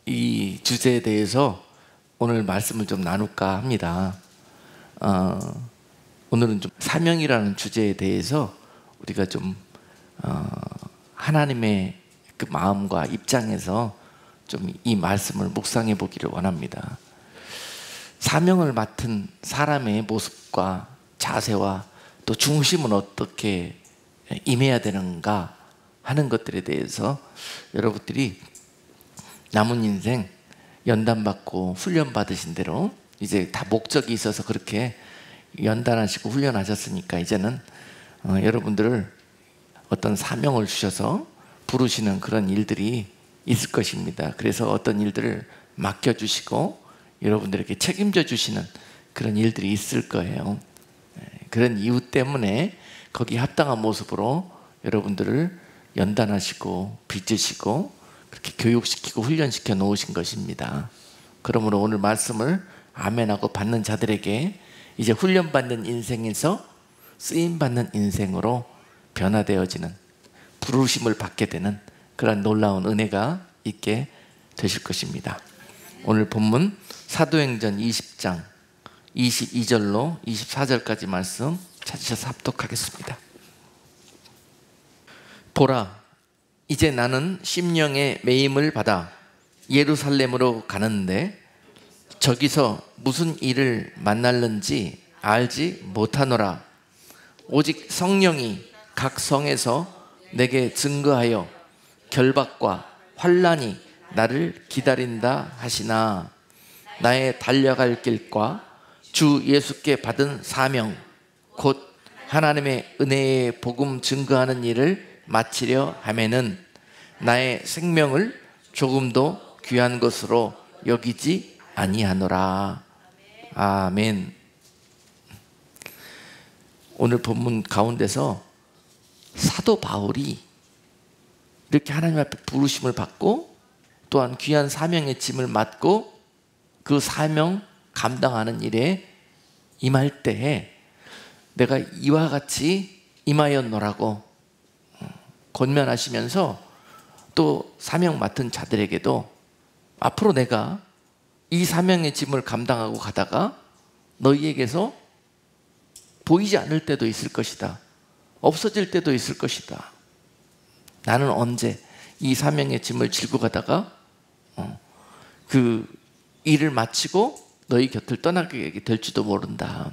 이 주제에 대해서 오늘 말씀을 좀 나눌까 합니다. 오늘은 좀 사명이라는 주제에 대해서 우리가 좀 하나님의 그 마음과 입장에서 좀 이 말씀을 묵상해 보기를 원합니다. 사명을 맡은 사람의 모습과 자세와 또 중심은 어떻게 임해야 되는가 하는 것들에 대해서 여러분들이 남은 인생 연단받고 훈련 받으신 대로 이제 다 목적이 있어서 그렇게 연단하시고 훈련하셨으니까 이제는 여러분들을 어떤 사명을 주셔서 부르시는 그런 일들이 있을 것입니다. 그래서 어떤 일들을 맡겨주시고 여러분들에게 책임져 주시는 그런 일들이 있을 거예요. 그런 이유 때문에 거기에 합당한 모습으로 여러분들을 연단하시고 빚으시고 그렇게 교육시키고 훈련시켜 놓으신 것입니다. 그러므로 오늘 말씀을 아멘하고 받는 자들에게 이제 훈련받는 인생에서 쓰임받는 인생으로 변화되어지는, 부르심을 받게 되는 그런 놀라운 은혜가 있게 되실 것입니다. 오늘 본문 사도행전 20장 22절로 24절까지 말씀 찾으셔서 합독하겠습니다. 보라, 이제 나는 심령의 매임을 받아 예루살렘으로 가는데 저기서 무슨 일을 만날는지 알지 못하노라. 오직 성령이 각 성에서 내게 증거하여 결박과 환난이 나를 기다린다 하시나 나의 달려갈 길과 주 예수께 받은 사명 곧 하나님의 은혜의 복음 증거하는 일을 마치려 하면은 나의 생명을 조금도 귀한 것으로 여기지 아니하노라. 아멘. 오늘 본문 가운데서 사도 바울이 이렇게 하나님 앞에 부르심을 받고 또한 귀한 사명의 짐을 맡고 그 사명 감당하는 일에 임할 때에 내가 이와 같이 임하였노라고 권면하시면서 또 사명 맡은 자들에게도 앞으로 내가 이 사명의 짐을 감당하고 가다가 너희에게서 보이지 않을 때도 있을 것이다. 없어질 때도 있을 것이다. 나는 언제 이 사명의 짐을 지고 가다가 그 일을 마치고 너희 곁을 떠나게 될지도 모른다.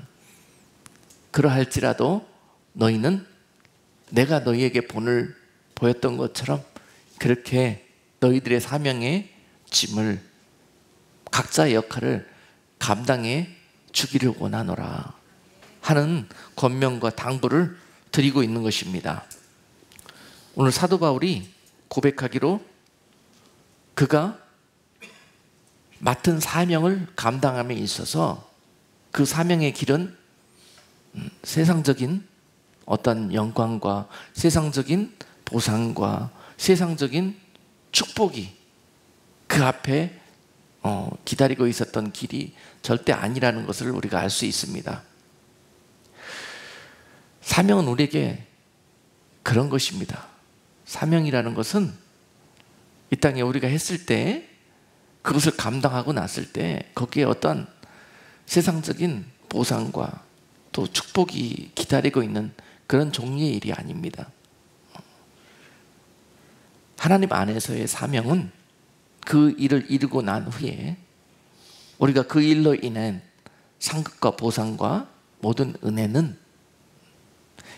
그러할지라도 너희는 내가 너희에게 본을 보였던 것처럼 그렇게 너희들의 사명의 짐을 각자의 역할을 감당해 주기를 원하노라 하는 권면과 당부를 드리고 있는 것입니다. 오늘 사도 바울이 고백하기로 그가 맡은 사명을 감당함에 있어서 그 사명의 길은 세상적인 어떤 영광과 세상적인 보상과 세상적인 축복이 그 앞에 기다리고 있었던 길이 절대 아니라는 것을 우리가 알 수 있습니다. 사명은 우리에게 그런 것입니다. 사명이라는 것은 이 땅에 우리가 했을 때 그것을 감당하고 났을 때 거기에 어떤 세상적인 보상과 또 축복이 기다리고 있는 그런 종류의 일이 아닙니다. 하나님 안에서의 사명은 그 일을 이루고 난 후에 우리가 그 일로 인한 상급과 보상과 모든 은혜는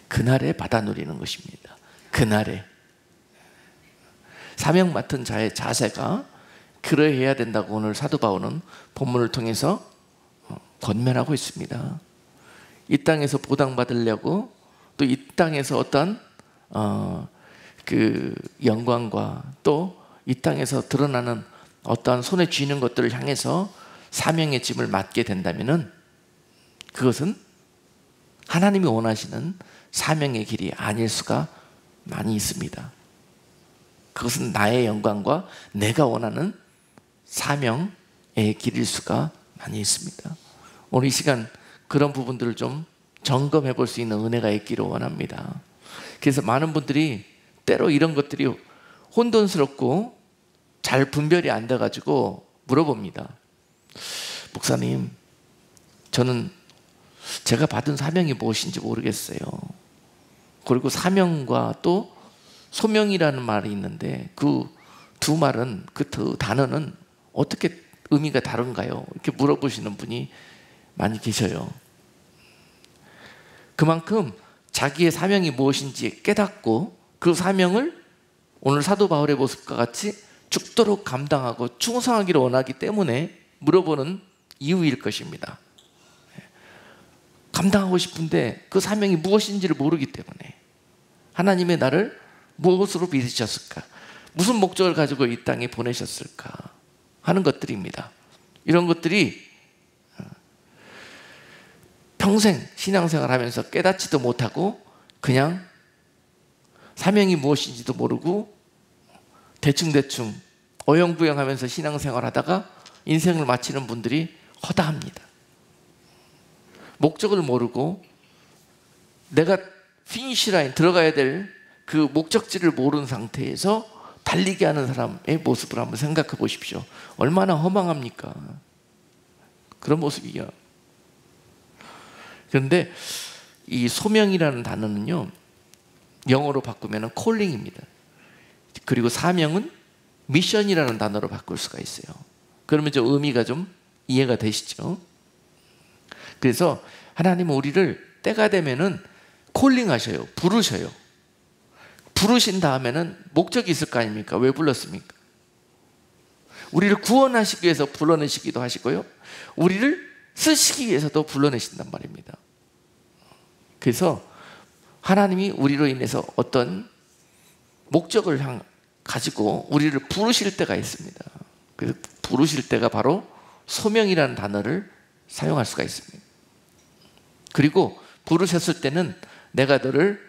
그날에 받아 누리는 것입니다. 그날에 사명 맡은 자의 자세가 그러해야 된다고 오늘 사도 바울은 본문을 통해서 권면하고 있습니다. 이 땅에서 보상받으려고 또 이 땅에서 어떤 그 영광과 또 이 땅에서 드러나는 어떠한 손에 쥐는 것들을 향해서 사명의 짐을 맡게 된다면은 그것은 하나님이 원하시는 사명의 길이 아닐 수가 많이 있습니다. 그것은 나의 영광과 내가 원하는 사명의 길일 수가 많이 있습니다. 오늘 이 시간 그런 부분들을 좀 점검해 볼 수 있는 은혜가 있기를 원합니다. 그래서 많은 분들이 때로 이런 것들이 혼돈스럽고 잘 분별이 안 돼가지고 물어봅니다. 목사님, 저는 제가 받은 사명이 무엇인지 모르겠어요. 그리고 사명과 또 소명이라는 말이 있는데 그 두 말은, 그 두 단어는 어떻게 의미가 다른가요? 이렇게 물어보시는 분이 많이 계셔요. 그만큼 자기의 사명이 무엇인지 깨닫고 그 사명을 오늘 사도 바울의 모습과 같이 죽도록 감당하고 충성하기를 원하기 때문에 물어보는 이유일 것입니다. 감당하고 싶은데 그 사명이 무엇인지를 모르기 때문에. 하나님의 나를 무엇으로 빚으셨을까? 무슨 목적을 가지고 이 땅에 보내셨을까? 하는 것들입니다. 이런 것들이 평생 신앙생활 하면서 깨닫지도 못하고 그냥 사명이 무엇인지도 모르고 대충대충 어영부영하면서 신앙생활 하다가 인생을 마치는 분들이 허다합니다. 목적을 모르고 내가 피니시 라인 들어가야 될 그 목적지를 모르는 상태에서 달리게 하는 사람의 모습을 한번 생각해 보십시오. 얼마나 허망합니까? 그런 모습이요. 그런데 이 소명이라는 단어는요, 영어로 바꾸면 콜링입니다. 그리고 사명은 미션이라는 단어로 바꿀 수가 있어요. 그러면 좀 의미가 좀 이해가 되시죠? 그래서 하나님은 우리를 때가 되면은 콜링하셔요. 부르셔요. 부르신 다음에는 목적이 있을 거 아닙니까? 왜 불렀습니까? 우리를 구원하시기 위해서 불러내시기도 하시고요, 우리를 쓰시기 위해서도 불러내신단 말입니다. 그래서 하나님이 우리로 인해서 어떤 목적을 가지고 우리를 부르실 때가 있습니다. 그래서 부르실 때가 바로 소명이라는 단어를 사용할 수가 있습니다. 그리고 부르셨을 때는 내가 너를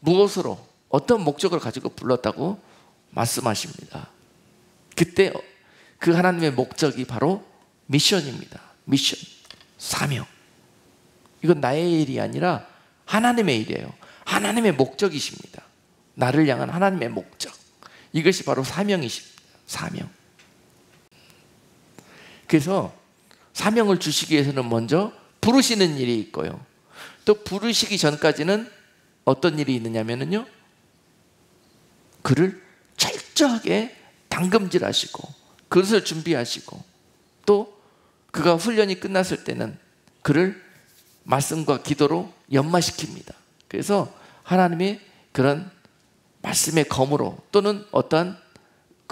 무엇으로, 어떤 목적을 가지고 불렀다고 말씀하십니다. 그때 그 하나님의 목적이 바로 미션입니다. 미션, 사명. 이건 나의 일이 아니라 하나님의 일이에요. 하나님의 목적이십니다. 나를 향한 하나님의 목적. 이것이 바로 사명이십니다. 사명. 그래서 사명을 주시기 위해서는 먼저 부르시는 일이 있고요, 또 부르시기 전까지는 어떤 일이 있느냐면요, 그를 철저하게 당금질하시고 그것을 준비하시고, 또 그가 훈련이 끝났을 때는 그를 말씀과 기도로 연마시킵니다. 그래서 하나님의 그런 말씀의 검으로, 또는 어떠한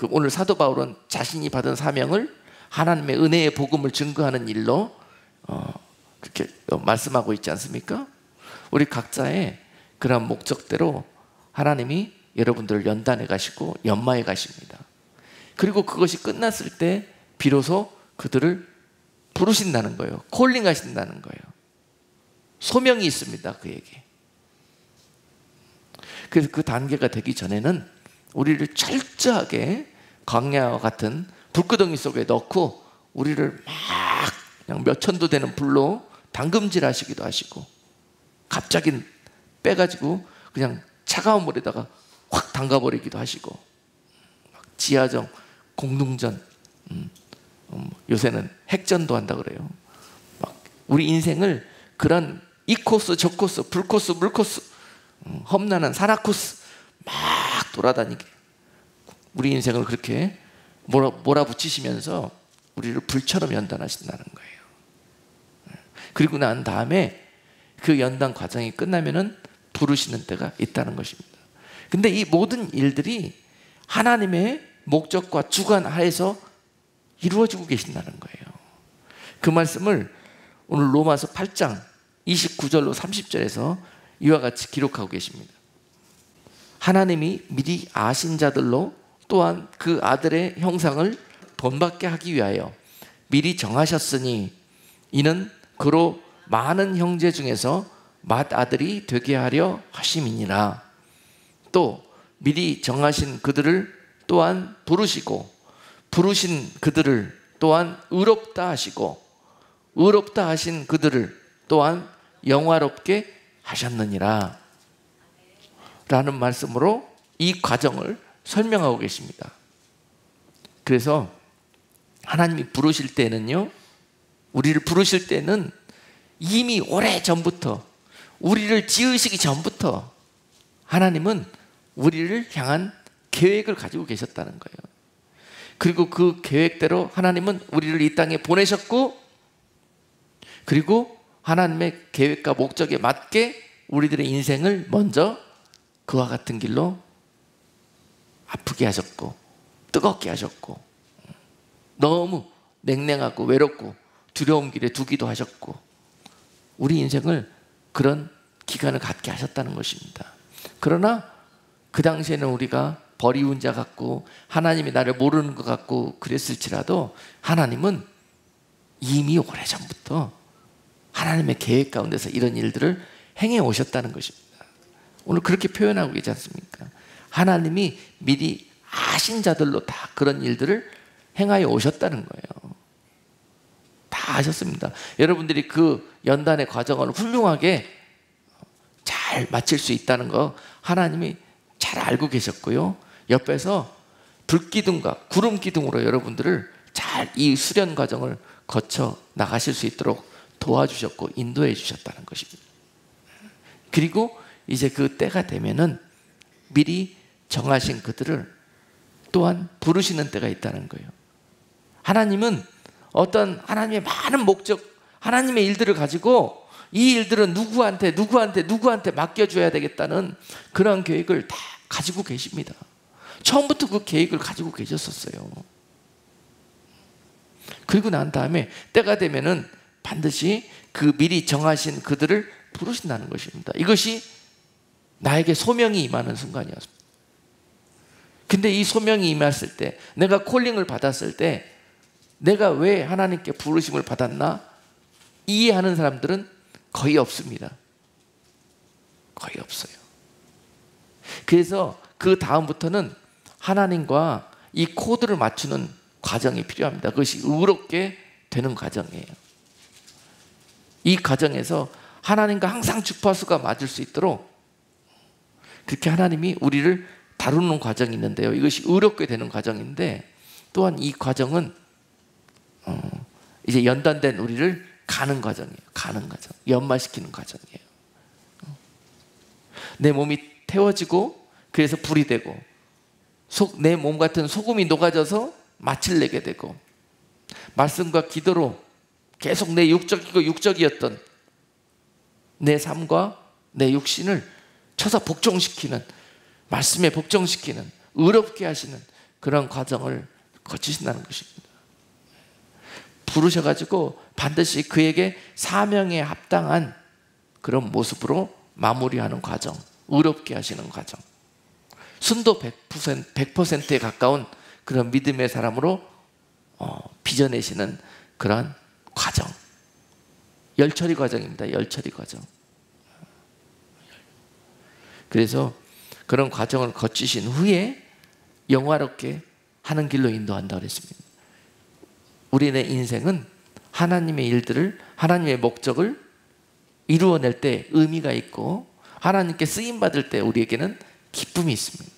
오늘 사도 바울은 자신이 받은 사명을 하나님의 은혜의 복음을 증거하는 일로 그렇게 말씀하고 있지 않습니까? 우리 각자의 그런 목적대로 하나님이 여러분들을 연단해 가시고 연마해 가십니다. 그리고 그것이 끝났을 때 비로소 그들을 부르신다는 거예요. 콜링하신다는 거예요. 소명이 있습니다, 그에게. 그래서 그 단계가 되기 전에는 우리를 철저하게 광야와 같은 불구덩이 속에 넣고 우리를 막 그냥 몇 천도 되는 불로 당금질 하시기도 하시고, 갑자기 빼가지고 그냥 차가운 물에다가 확 담가버리기도 하시고, 막 지하정, 공동전, 요새는 핵전도 한다 그래요. 막 우리 인생을 그런 이 코스 저 코스, 불 코스 물 코스, 험난한 산악 코스 막 돌아다니게 우리 인생을 그렇게 몰아붙이시면서 우리를 불처럼 연단하신다는 거예요. 그리고 난 다음에 그 연단 과정이 끝나면은 부르시는 때가 있다는 것입니다. 근데 이 모든 일들이 하나님의 목적과 주관 하에서 이루어지고 계신다는 거예요. 그 말씀을 오늘 로마서 8장 29절로 30절에서 이와 같이 기록하고 계십니다. 하나님이 미리 아신 자들로 또한 그 아들의 형상을 본받게 하기 위하여 미리 정하셨으니, 이는 그로 많은 형제 중에서 맏아들이 되게 하려 하심이니라. 또 미리 정하신 그들을 또한 부르시고, 부르신 그들을 또한 의롭다 하시고, 의롭다 하신 그들을 또한 영화롭게 하셨느니라 라는 말씀으로 이 과정을 설명하고 계십니다. 그래서 하나님이 부르실 때는요, 우리를 부르실 때는 이미 오래전부터, 우리를 지으시기 전부터 하나님은 우리를 향한 계획을 가지고 계셨다는 거예요. 그리고 그 계획대로 하나님은 우리를 이 땅에 보내셨고, 그리고 하나님의 계획과 목적에 맞게 우리들의 인생을 먼저 그와 같은 길로 아프게 하셨고, 뜨겁게 하셨고, 너무 냉랭하고 외롭고 두려운 길에 두기도 하셨고, 우리 인생을 그런 기간을 갖게 하셨다는 것입니다. 그러나 그 당시에는 우리가 버리운 자 같고 하나님이 나를 모르는 것 같고 그랬을지라도 하나님은 이미 오래전부터 하나님의 계획 가운데서 이런 일들을 행해 오셨다는 것입니다. 오늘 그렇게 표현하고 계지 않습니까? 하나님이 미리 아신 자들로 다 그런 일들을 행하여 오셨다는 거예요. 다 아셨습니다. 여러분들이 그 연단의 과정을 훌륭하게 잘 마칠 수 있다는 거 하나님이 잘 알고 계셨고요, 옆에서 불기둥과 구름기둥으로 여러분들을 잘 이 수련 과정을 거쳐 나가실 수 있도록 도와주셨고 인도해 주셨다는 것입니다. 그리고 이제 그 때가 되면은 미리 정하신 그들을 또한 부르시는 때가 있다는 거예요. 하나님은 어떤 하나님의 많은 목적, 하나님의 일들을 가지고 이 일들은 누구한테 맡겨줘야 되겠다는 그런 계획을 다 가지고 계십니다. 처음부터 그 계획을 가지고 계셨었어요. 그리고 난 다음에 때가 되면은 반드시 그 미리 정하신 그들을 부르신다는 것입니다. 이것이 나에게 소명이 임하는 순간이었습니다. 근데 이 소명이 임했을 때, 내가 콜링을 받았을 때 내가 왜 하나님께 부르심을 받았나 이해하는 사람들은 거의 없습니다. 거의 없어요. 그래서 그 다음부터는 하나님과 이 코드를 맞추는 과정이 필요합니다. 그것이 의롭게 되는 과정이에요. 이 과정에서 하나님과 항상 주파수가 맞을 수 있도록 그렇게 하나님이 우리를 다루는 과정이 있는데요, 이것이 의롭게 되는 과정인데, 또한 이 과정은 이제 연단된 우리를 가는 과정이에요. 가는 과정, 연마시키는 과정이에요. 내 몸이 태워지고 그래서 불이 되고, 내 몸 같은 소금이 녹아져서 맛을 내게 되고, 말씀과 기도로 계속 내 육적이었던 내 삶과 내 육신을 쳐서 복종시키는, 말씀에 복종시키는, 의롭게 하시는 그런 과정을 거치신다는 것입니다. 부르셔가지고 반드시 그에게 사명에 합당한 그런 모습으로 마무리하는 과정, 의롭게 하시는 과정, 순도 100%에 가까운 그런 믿음의 사람으로 빚어내시는 그런 과정, 열처리 과정입니다. 열처리 과정. 그래서 그런 과정을 거치신 후에 영화롭게 하는 길로 인도한다고 그랬습니다. 우리의 인생은 하나님의 일들을, 하나님의 목적을 이루어낼 때 의미가 있고, 하나님께 쓰임받을 때 우리에게는 기쁨이 있습니다.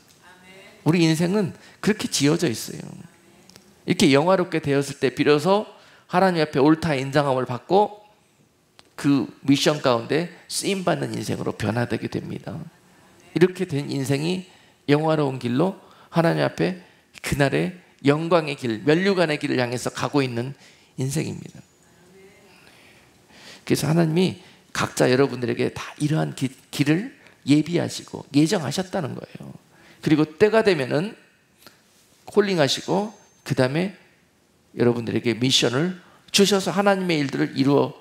우리 인생은 그렇게 지어져 있어요. 이렇게 영화롭게 되었을 때 비로소 하나님 앞에 옳다 인정함을 받고 그 미션 가운데 쓰임받는 인생으로 변화되게 됩니다. 이렇게 된 인생이 영화로운 길로 하나님 앞에 그날의 영광의 길, 면류관의 길을 향해서 가고 있는 인생입니다. 그래서 하나님이 각자 여러분들에게 다 이러한 길을 예비하시고 예정하셨다는 거예요. 그리고 때가 되면은 콜링하시고 그 다음에 여러분들에게 미션을 주셔서 하나님의 일들을 이루어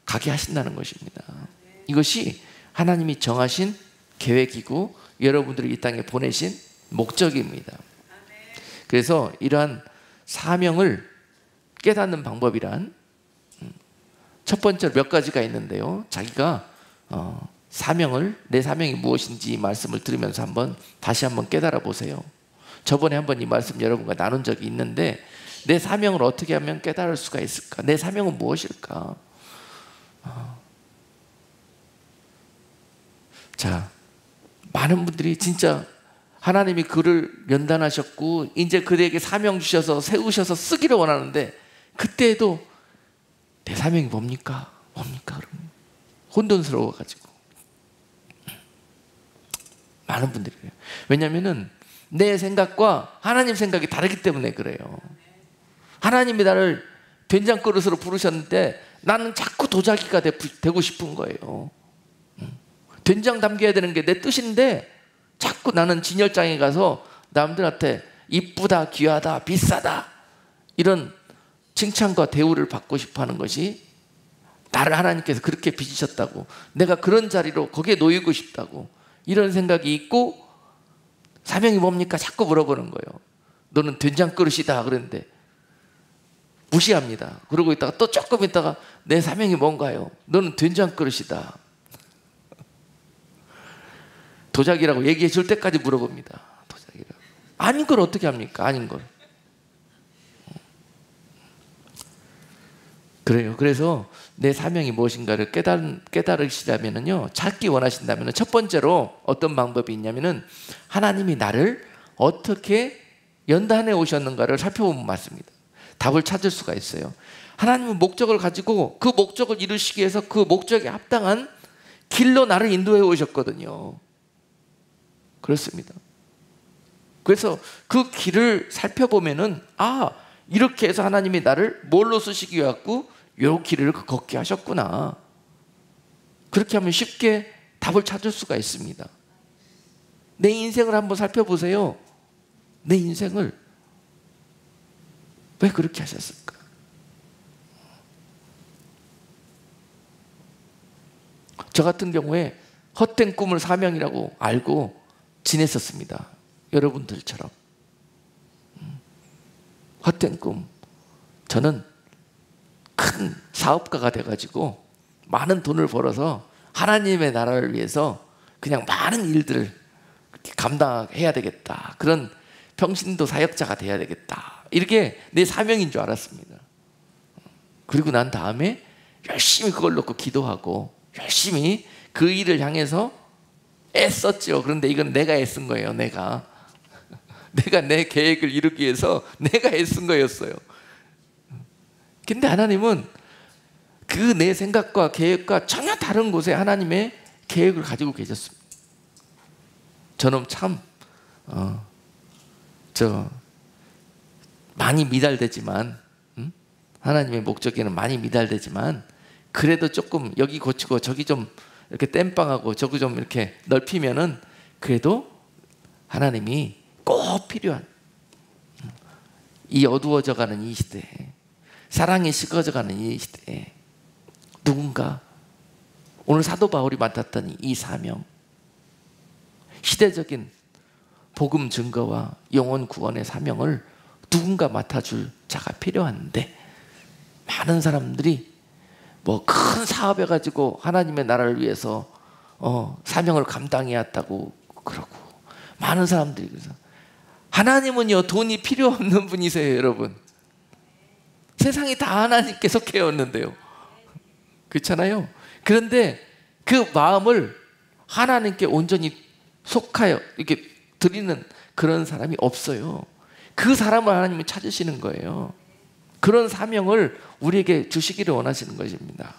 가게 하신다는 것입니다. 이것이 하나님이 정하신 계획이고 여러분들을 이 땅에 보내신 목적입니다. 그래서 이러한 사명을 깨닫는 방법이란 첫 번째로 몇 가지가 있는데요, 자기가 내 사명이 무엇인지 말씀을 들으면서 다시 한번 깨달아 보세요. 저번에 한번 이 말씀 여러분과 나눈 적이 있는데, 내 사명을 어떻게 하면 깨달을 수가 있을까? 내 사명은 무엇일까? 자, 많은 분들이 진짜 하나님이 그를 연단하셨고 이제 그에게 사명 주셔서 세우셔서 쓰기를 원하는데 그때에도 내 사명이 뭡니까? 뭡니까? 혼돈스러워가지고 많은 분들이 그래요. 왜냐하면 내 생각과 하나님 생각이 다르기 때문에 그래요. 하나님이 나를 된장그릇으로 부르셨는데 나는 자꾸 도자기가 되고 싶은 거예요. 된장 담겨야 되는 게 내 뜻인데 자꾸 나는 진열장에 가서 남들한테 이쁘다, 귀하다, 비싸다 이런 칭찬과 대우를 받고 싶어 하는 것이 나를 하나님께서 그렇게 빚으셨다고, 내가 그런 자리로 거기에 놓이고 싶다고 이런 생각이 있고, 사명이 뭡니까? 자꾸 물어보는 거예요. 너는 된장그릇이다 그랬는데 무시합니다. 그러고 있다가 또 조금 있다가 내 사명이 뭔가요? 너는 된장그릇이다. 도자기라고 얘기해 줄 때까지 물어봅니다. 도자기라고. 아닌 걸 어떻게 합니까? 아닌 걸. 그래요. 그래서 내 사명이 무엇인가를 깨달으시려면요, 찾기 원하신다면 첫 번째로 어떤 방법이 있냐면은 하나님이 나를 어떻게 연단해 오셨는가를 살펴보면 맞습니다. 답을 찾을 수가 있어요. 하나님은 목적을 가지고 그 목적을 이루시기 위해서 그 목적에 합당한 길로 나를 인도해 오셨거든요. 그렇습니다. 그래서 그 길을 살펴보면은 이렇게 해서 하나님이 나를 뭘로 쓰시기 위해 갖고 요 길을 걷게 하셨구나. 그렇게 하면 쉽게 답을 찾을 수가 있습니다. 내 인생을 한번 살펴보세요. 내 인생을 왜 그렇게 하셨을까? 저 같은 경우에 헛된 꿈을 사명이라고 알고 지냈었습니다. 여러분들처럼 헛된 꿈. 저는 큰 사업가가 돼가지고 많은 돈을 벌어서 하나님의 나라를 위해서 그냥 많은 일들을 감당해야 되겠다. 그런 평신도 사역자가 돼야 되겠다. 이렇게 내 사명인 줄 알았습니다. 그리고 난 다음에 열심히 그걸 놓고 기도하고 열심히 그 일을 향해서 애썼죠. 그런데 이건 내가 애쓴 거예요. 내가 내 계획을 이루기 위해서 내가 애쓴 거였어요. 근데 하나님은 그 내 생각과 계획과 전혀 다른 곳에 하나님의 계획을 가지고 계셨습니다. 저는 참 많이 미달되지만 하나님의 목적에는 많이 미달되지만 그래도 조금 여기 고치고 저기 좀 이렇게 땜빵하고 저기 좀 이렇게 넓히면은 그래도 하나님이 꼭 필요한, 이 어두워져가는 이 시대에, 사랑이 식어져가는 이 시대에 누군가 오늘 사도 바울이 맡았던 이 사명, 시대적인 복음 증거와 영혼 구원의 사명을 누군가 맡아줄 자가 필요한데, 많은 사람들이 뭐 큰 사업해 가지고 하나님의 나라를 위해서 사명을 감당해야 한다고 그러고, 많은 사람들이 그래서 하나님은요 돈이 필요 없는 분이세요. 여러분, 세상이 다 하나님께 속해였는데요. 그렇잖아요. 그런데 그 마음을 하나님께 온전히 속하여 이렇게 드리는 그런 사람이 없어요. 그 사람을 하나님이 찾으시는 거예요. 그런 사명을 우리에게 주시기를 원하시는 것입니다.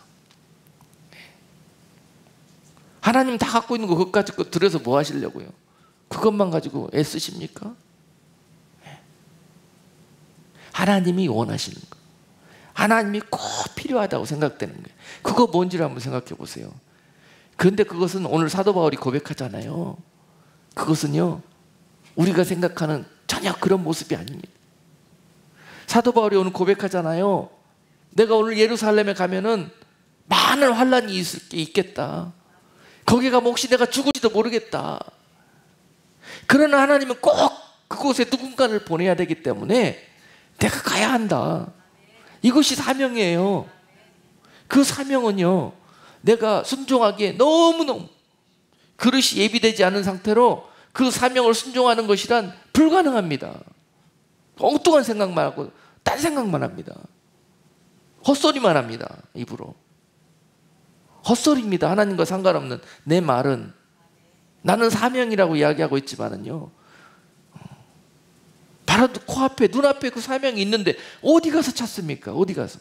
하나님 다 갖고 있는 거 그것 가지고 들여서 뭐 하시려고요? 그것만 가지고 애쓰십니까? 하나님이 원하시는 거, 하나님이 꼭 필요하다고 생각되는 거예요. 그거 뭔지를 한번 생각해 보세요. 그런데 그것은 오늘 사도 바울이 고백하잖아요. 그것은요 우리가 생각하는 전혀 그런 모습이 아닙니다. 사도 바울이 오늘 고백하잖아요. 내가 오늘 예루살렘에 가면은 많은 환란이 있겠다. 거기 가면 혹시 내가 죽을지도 모르겠다. 그러나 하나님은 꼭 그곳에 누군가를 보내야 되기 때문에 내가 가야 한다. 이것이 사명이에요. 그 사명은요 내가 순종하기에 너무너무 그릇이 예비되지 않은 상태로 그 사명을 순종하는 것이란 불가능합니다. 엉뚱한 생각만 하고 딴 생각만 합니다. 헛소리만 합니다. 입으로 헛소리입니다. 하나님과 상관없는 내 말은. 나는 사명이라고 이야기하고 있지만은요 바로 코앞에 눈앞에 그 사명이 있는데 어디 가서 찾습니까? 어디 가서?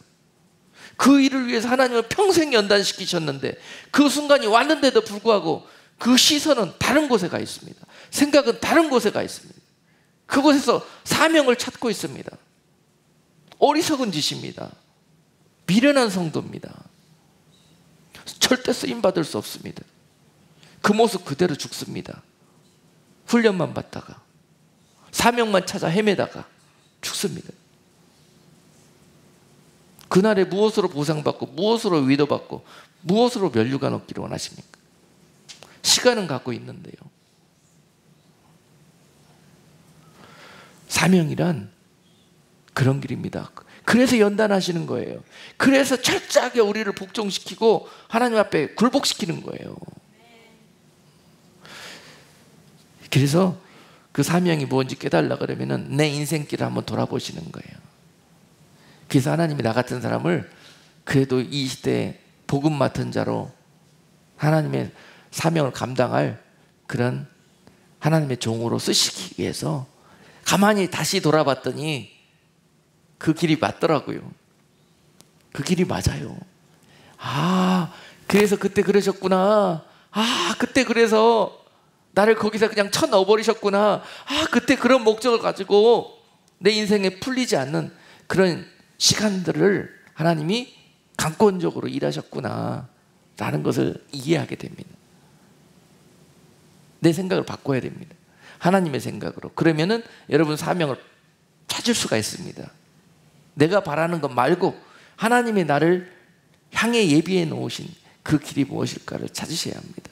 그 일을 위해서 하나님을 평생 연단시키셨는데 그 순간이 왔는데도 불구하고 그 시선은 다른 곳에 가 있습니다. 생각은 다른 곳에 가 있습니다. 그곳에서 사명을 찾고 있습니다. 어리석은 짓입니다. 미련한 성도입니다. 절대 쓰임받을 수 없습니다. 그 모습 그대로 죽습니다. 훈련만 받다가 사명만 찾아 헤매다가 죽습니다. 그날에 무엇으로 보상받고 무엇으로 위로받고 무엇으로 면류관 얻기를 원하십니까? 시간은 갖고 있는데요. 사명이란 그런 길입니다. 그래서 연단하시는 거예요. 그래서 철저하게 우리를 복종시키고 하나님 앞에 굴복시키는 거예요. 그래서 그 사명이 뭔지 깨달으려고 그러면은 내 인생길을 한번 돌아보시는 거예요. 그래서 하나님이 나 같은 사람을 그래도 이 시대에 복음 맡은 자로 하나님의 사명을 감당할 그런 하나님의 종으로 쓰시기 위해서 가만히 다시 돌아봤더니 그 길이 맞더라고요. 그 길이 맞아요. 아, 그래서 그때 그러셨구나. 아, 그때 그래서 나를 거기서 그냥 쳐넣어버리셨구나. 아, 그때 그런 목적을 가지고 내 인생에 풀리지 않는 그런 시간들을 하나님이 강권적으로 일하셨구나 라는 것을 이해하게 됩니다. 내 생각을 바꿔야 됩니다. 하나님의 생각으로. 그러면은 여러분 사명을 찾을 수가 있습니다. 내가 바라는 것 말고 하나님이 나를 향해 예비해 놓으신 그 길이 무엇일까를 찾으셔야 합니다.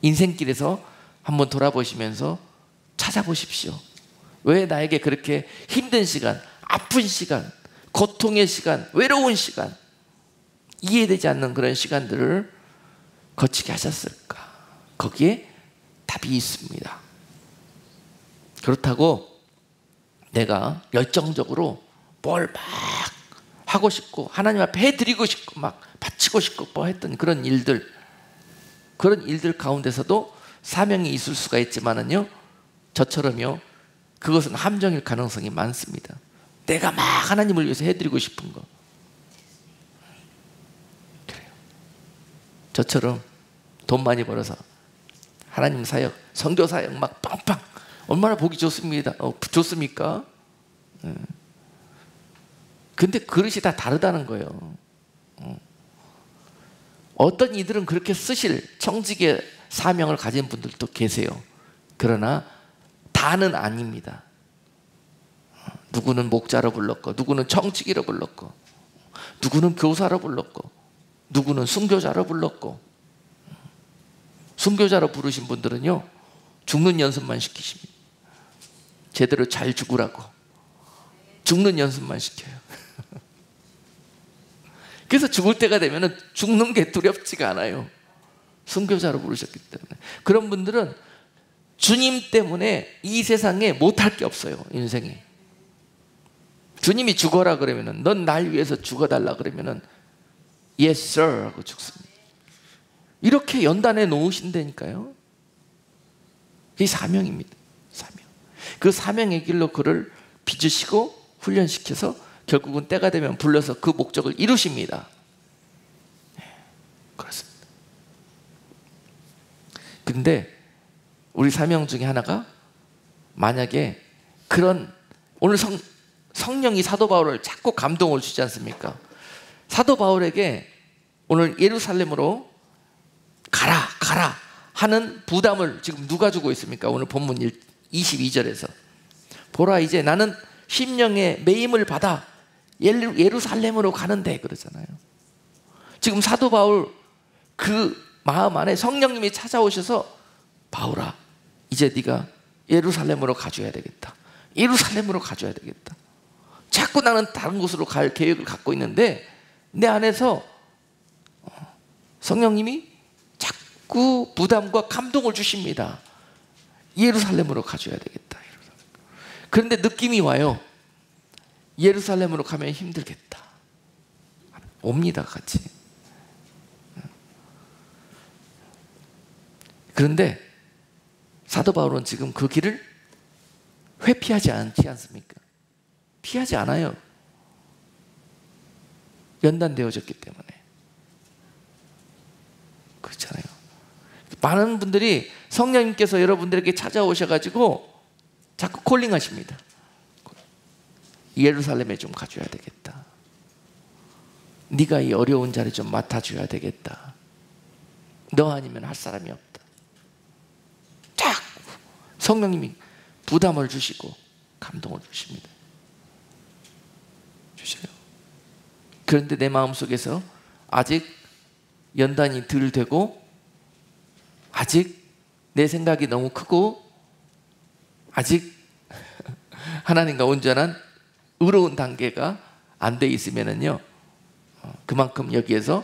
인생길에서 한번 돌아보시면서 찾아보십시오. 왜 나에게 그렇게 힘든 시간, 아픈 시간, 고통의 시간, 외로운 시간, 이해되지 않는 그런 시간들을 거치게 하셨을까? 거기에 답이 있습니다. 그렇다고 내가 열정적으로 뭘 막 하고 싶고 하나님 앞에 해드리고 싶고 막 바치고 싶고 뭐 했던 그런 일들 가운데서도 사명이 있을 수가 있지만은요, 저처럼요, 그것은 함정일 가능성이 많습니다. 내가 막 하나님을 위해서 해드리고 싶은 거. 그래요. 저처럼 돈 많이 벌어서 하나님 사역, 선교 사역 막 빵빵 얼마나 보기 좋습니다. 좋습니까? 근데 그릇이 다 다르다는 거예요. 어떤 이들은 그렇게 쓰실 청직의 사명을 가진 분들도 계세요. 그러나 다는 아닙니다. 누구는 목자로 불렀고, 누구는 청직이로 불렀고, 누구는 교사로 불렀고, 누구는 순교자로 불렀고. 순교자로 부르신 분들은요, 죽는 연습만 시키십니다. 제대로 잘 죽으라고 죽는 연습만 시켜요. 그래서 죽을 때가 되면 죽는 게 두렵지가 않아요. 순교자로 부르셨기 때문에. 그런 분들은 주님 때문에 이 세상에 못할 게 없어요. 인생에. 주님이 죽어라 그러면 넌 날 위해서 죽어달라 그러면 Yes sir 하고 죽습니다. 이렇게 연단해 놓으신다니까요. 이 사명입니다. 사명. 그 사명의 길로 그를 빚으시고 훈련시켜서 결국은 때가 되면 불러서 그 목적을 이루십니다. 네, 그렇습니다. 근데 우리 사명 중에 하나가 만약에 그런 오늘 성령이 사도 바울을 자꾸 감동을 주지 않습니까? 사도 바울에게 오늘 예루살렘으로 가라 하는 부담을 지금 누가 주고 있습니까? 오늘 본문 22절에서 보라 이제 나는 심령의 매임을 받아 예루살렘으로 가는데 그러잖아요. 지금 사도 바울 그 마음 안에 성령님이 찾아오셔서 바울아 이제 네가 예루살렘으로 가줘야 되겠다. 예루살렘으로 가줘야 되겠다. 자꾸 나는 다른 곳으로 갈 계획을 갖고 있는데 내 안에서 성령님이 자꾸 부담과 감동을 주십니다. 예루살렘으로 가줘야 되겠다. 그런데 느낌이 와요. 예루살렘으로 가면 힘들겠다. 옵니다, 같이. 그런데 사도 바울은 지금 그 길을 회피하지 않지 않습니까? 피하지 않아요. 연단되어졌기 때문에. 그렇잖아요. 많은 분들이 성령님께서 여러분들에게 찾아오셔가지고 자꾸 콜링하십니다. 예루살렘에 좀 가줘야 되겠다. 네가 이 어려운 자리 좀 맡아줘야 되겠다. 너 아니면 할 사람이 없다. 쫙 성령님이 부담을 주시고 감동을 주십니다. 주셔요. 그런데 내 마음속에서 아직 연단이 덜 되고 아직 내 생각이 너무 크고 아직 하나님과 온전한 의로운 단계가 안 돼 있으면은요, 그만큼 여기에서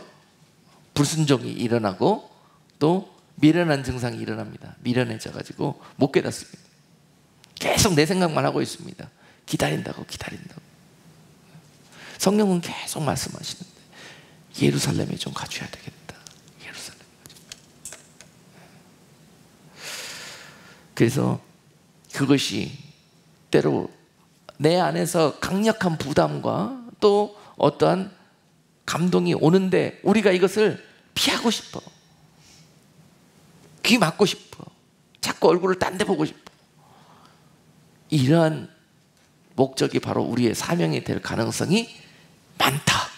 불순종이 일어나고 또 미련한 증상이 일어납니다. 미련해져 가지고 못 깨닫습니다. 계속 내 생각만 하고 있습니다. 기다린다고. 성령은 계속 말씀하시는데 예루살렘에 좀 가줘야 되겠다. 예루살렘에 가줘야. 그래서 그것이 때로 내 안에서 강력한 부담과 또 어떠한 감동이 오는데 우리가 이것을 피하고 싶어. 귀 막고 싶어. 자꾸 얼굴을 딴 데 보고 싶어. 이러한 목적이 바로 우리의 사명이 될 가능성이 많다.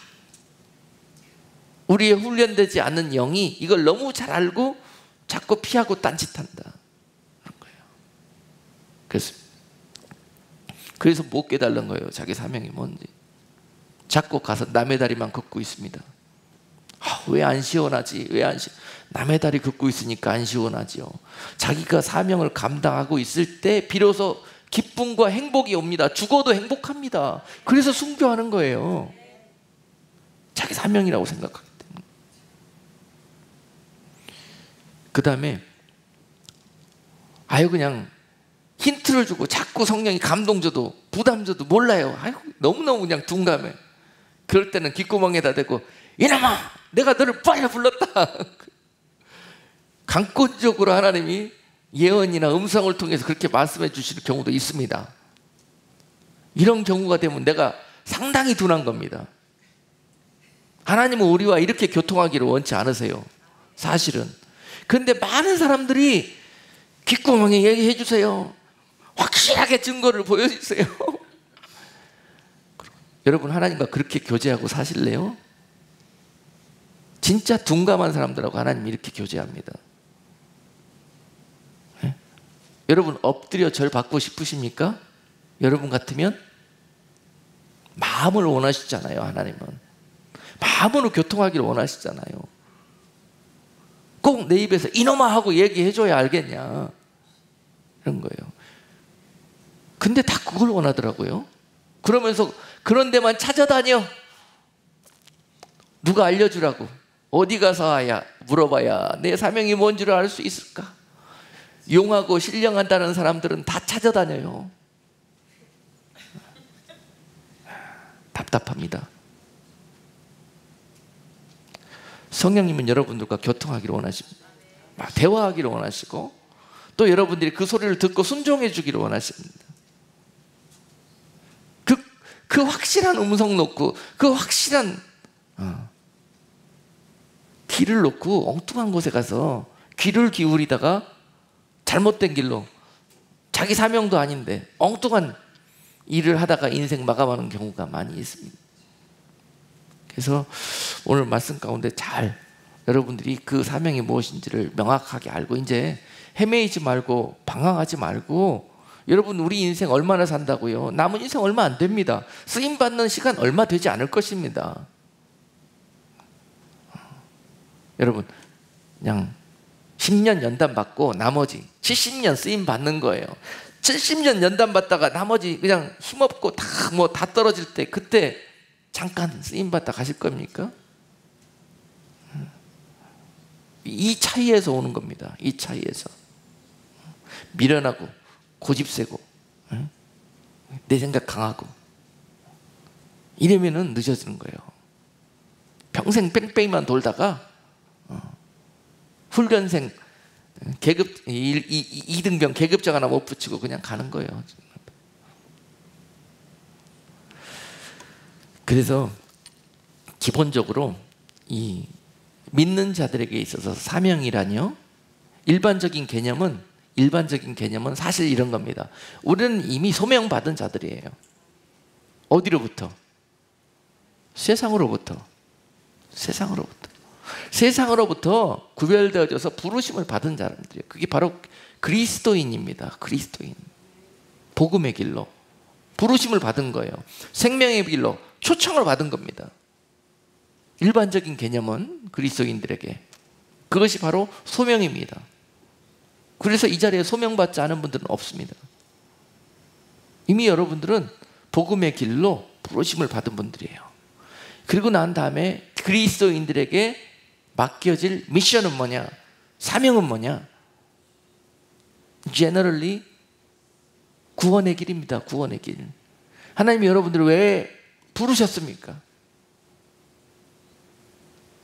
우리의 훈련되지 않은 영이 이걸 너무 잘 알고 자꾸 피하고 딴짓한다. 그런 거예요. 그래서 못 깨달는 거예요. 자기 사명이 뭔지. 자꾸 가서 남의 다리만 걷고 있습니다. 왜 안 시원하지? 남의 다리 걷고 있으니까 안 시원하지요. 자기가 사명을 감당하고 있을 때 비로소 기쁨과 행복이 옵니다. 죽어도 행복합니다. 그래서 순교하는 거예요. 자기 사명이라고 생각하기 때문에. 그 다음에 그냥 힌트를 주고 자꾸 성령이 감동 줘도 부담 줘도 몰라요. 너무너무 그냥 둔감해. 그럴 때는 귓구멍에다 대고 이놈아 내가 너를 빨리 불렀다. 강권적으로 하나님이 예언이나 음성을 통해서 그렇게 말씀해 주시는 경우도 있습니다. 이런 경우가 되면 내가 상당히 둔한 겁니다. 하나님은 우리와 이렇게 교통하기를 원치 않으세요. 사실은. 그런데 많은 사람들이 귓구멍에 얘기해 주세요. 확실하게 증거를 보여주세요. 여러분 하나님과 그렇게 교제하고 사실래요? 진짜 둔감한 사람들하고 하나님이 이렇게 교제합니다. 네? 여러분 엎드려 절 받고 싶으십니까? 여러분 같으면 마음을 원하시잖아요. 하나님은 마음으로 교통하기를 원하시잖아요. 꼭 내 입에서 이놈아 하고 얘기해줘야 알겠냐 이런 거예요. 근데 다 그걸 원하더라고요. 그러면서 그런 데만 찾아다녀. 누가 알려주라고. 어디 가서 물어봐야 내 사명이 뭔 줄 알 수 있을까? 용하고 신령하다는 사람들은 다 찾아다녀요. 답답합니다. 성령님은 여러분들과 교통하기를 원하십니다. 대화하기를 원하시고 또 여러분들이 그 소리를 듣고 순종해 주기를 원하십니다. 그 확실한 음성 놓고 그 확실한 귀를 놓고 엉뚱한 곳에 가서 귀를 기울이다가 잘못된 길로 자기 사명도 아닌데 엉뚱한 일을 하다가 인생 마감하는 경우가 많이 있습니다. 그래서 오늘 말씀 가운데 잘 여러분들이 그 사명이 무엇인지를 명확하게 알고 이제 헤매이지 말고 방황하지 말고 여러분 우리 인생 얼마나 산다고요? 남은 인생 얼마 안 됩니다. 쓰임받는 시간 얼마 되지 않을 것입니다. 여러분 그냥 10년 연단 받고 나머지 70년 쓰임 받는 거예요. 70년 연단 받다가 나머지 그냥 힘없고 다 떨어질 때 그때 잠깐 쓰임 받다 가실 겁니까? 이 차이에서 오는 겁니다. 이 차이에서 미련하고 고집세고 내 생각 강하고 이러면은 늦어지는 거예요. 평생 뺑뺑이만 돌다가 훈련생 계급 2등병 계급장 하나 못 붙이고 그냥 가는 거예요. 그래서 기본적으로 이 믿는 자들에게 있어서 사명이라뇨, 일반적인 개념은 사실 이런 겁니다. 우리는 이미 소명받은 자들이에요. 어디로부터? 세상으로부터 구별되어져서 부르심을 받은 사람들이에요. 그게 바로 그리스도인입니다. 그리스도인. 복음의 길로 부르심을 받은 거예요. 생명의 길로 초청을 받은 겁니다. 일반적인 개념은 그리스도인들에게 그것이 바로 소명입니다. 그래서 이 자리에 소명받지 않은 분들은 없습니다. 이미 여러분들은 복음의 길로 부르심을 받은 분들이에요. 그리고 난 다음에 그리스도인들에게 맡겨질 미션은 뭐냐? 사명은 뭐냐? Generally 구원의 길입니다. 구원의 길. 하나님이 여러분들을 왜 부르셨습니까?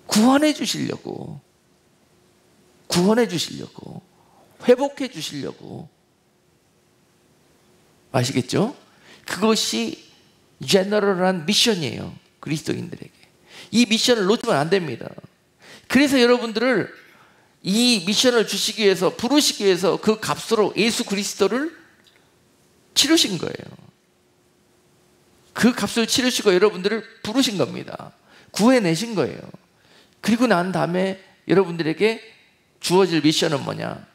구원해 주시려고, 회복해 주시려고. 아시겠죠? 그것이 제너럴한 미션이에요. 그리스도인들에게. 이 미션을 놓치면 안 됩니다. 그래서 여러분들을 이 미션을 주시기 위해서, 부르시기 위해서 그 값으로 예수 그리스도를 치르신 거예요. 그 값을 치르시고 여러분들을 부르신 겁니다. 구해내신 거예요. 그리고 난 다음에 여러분들에게 주어질 미션은 뭐냐?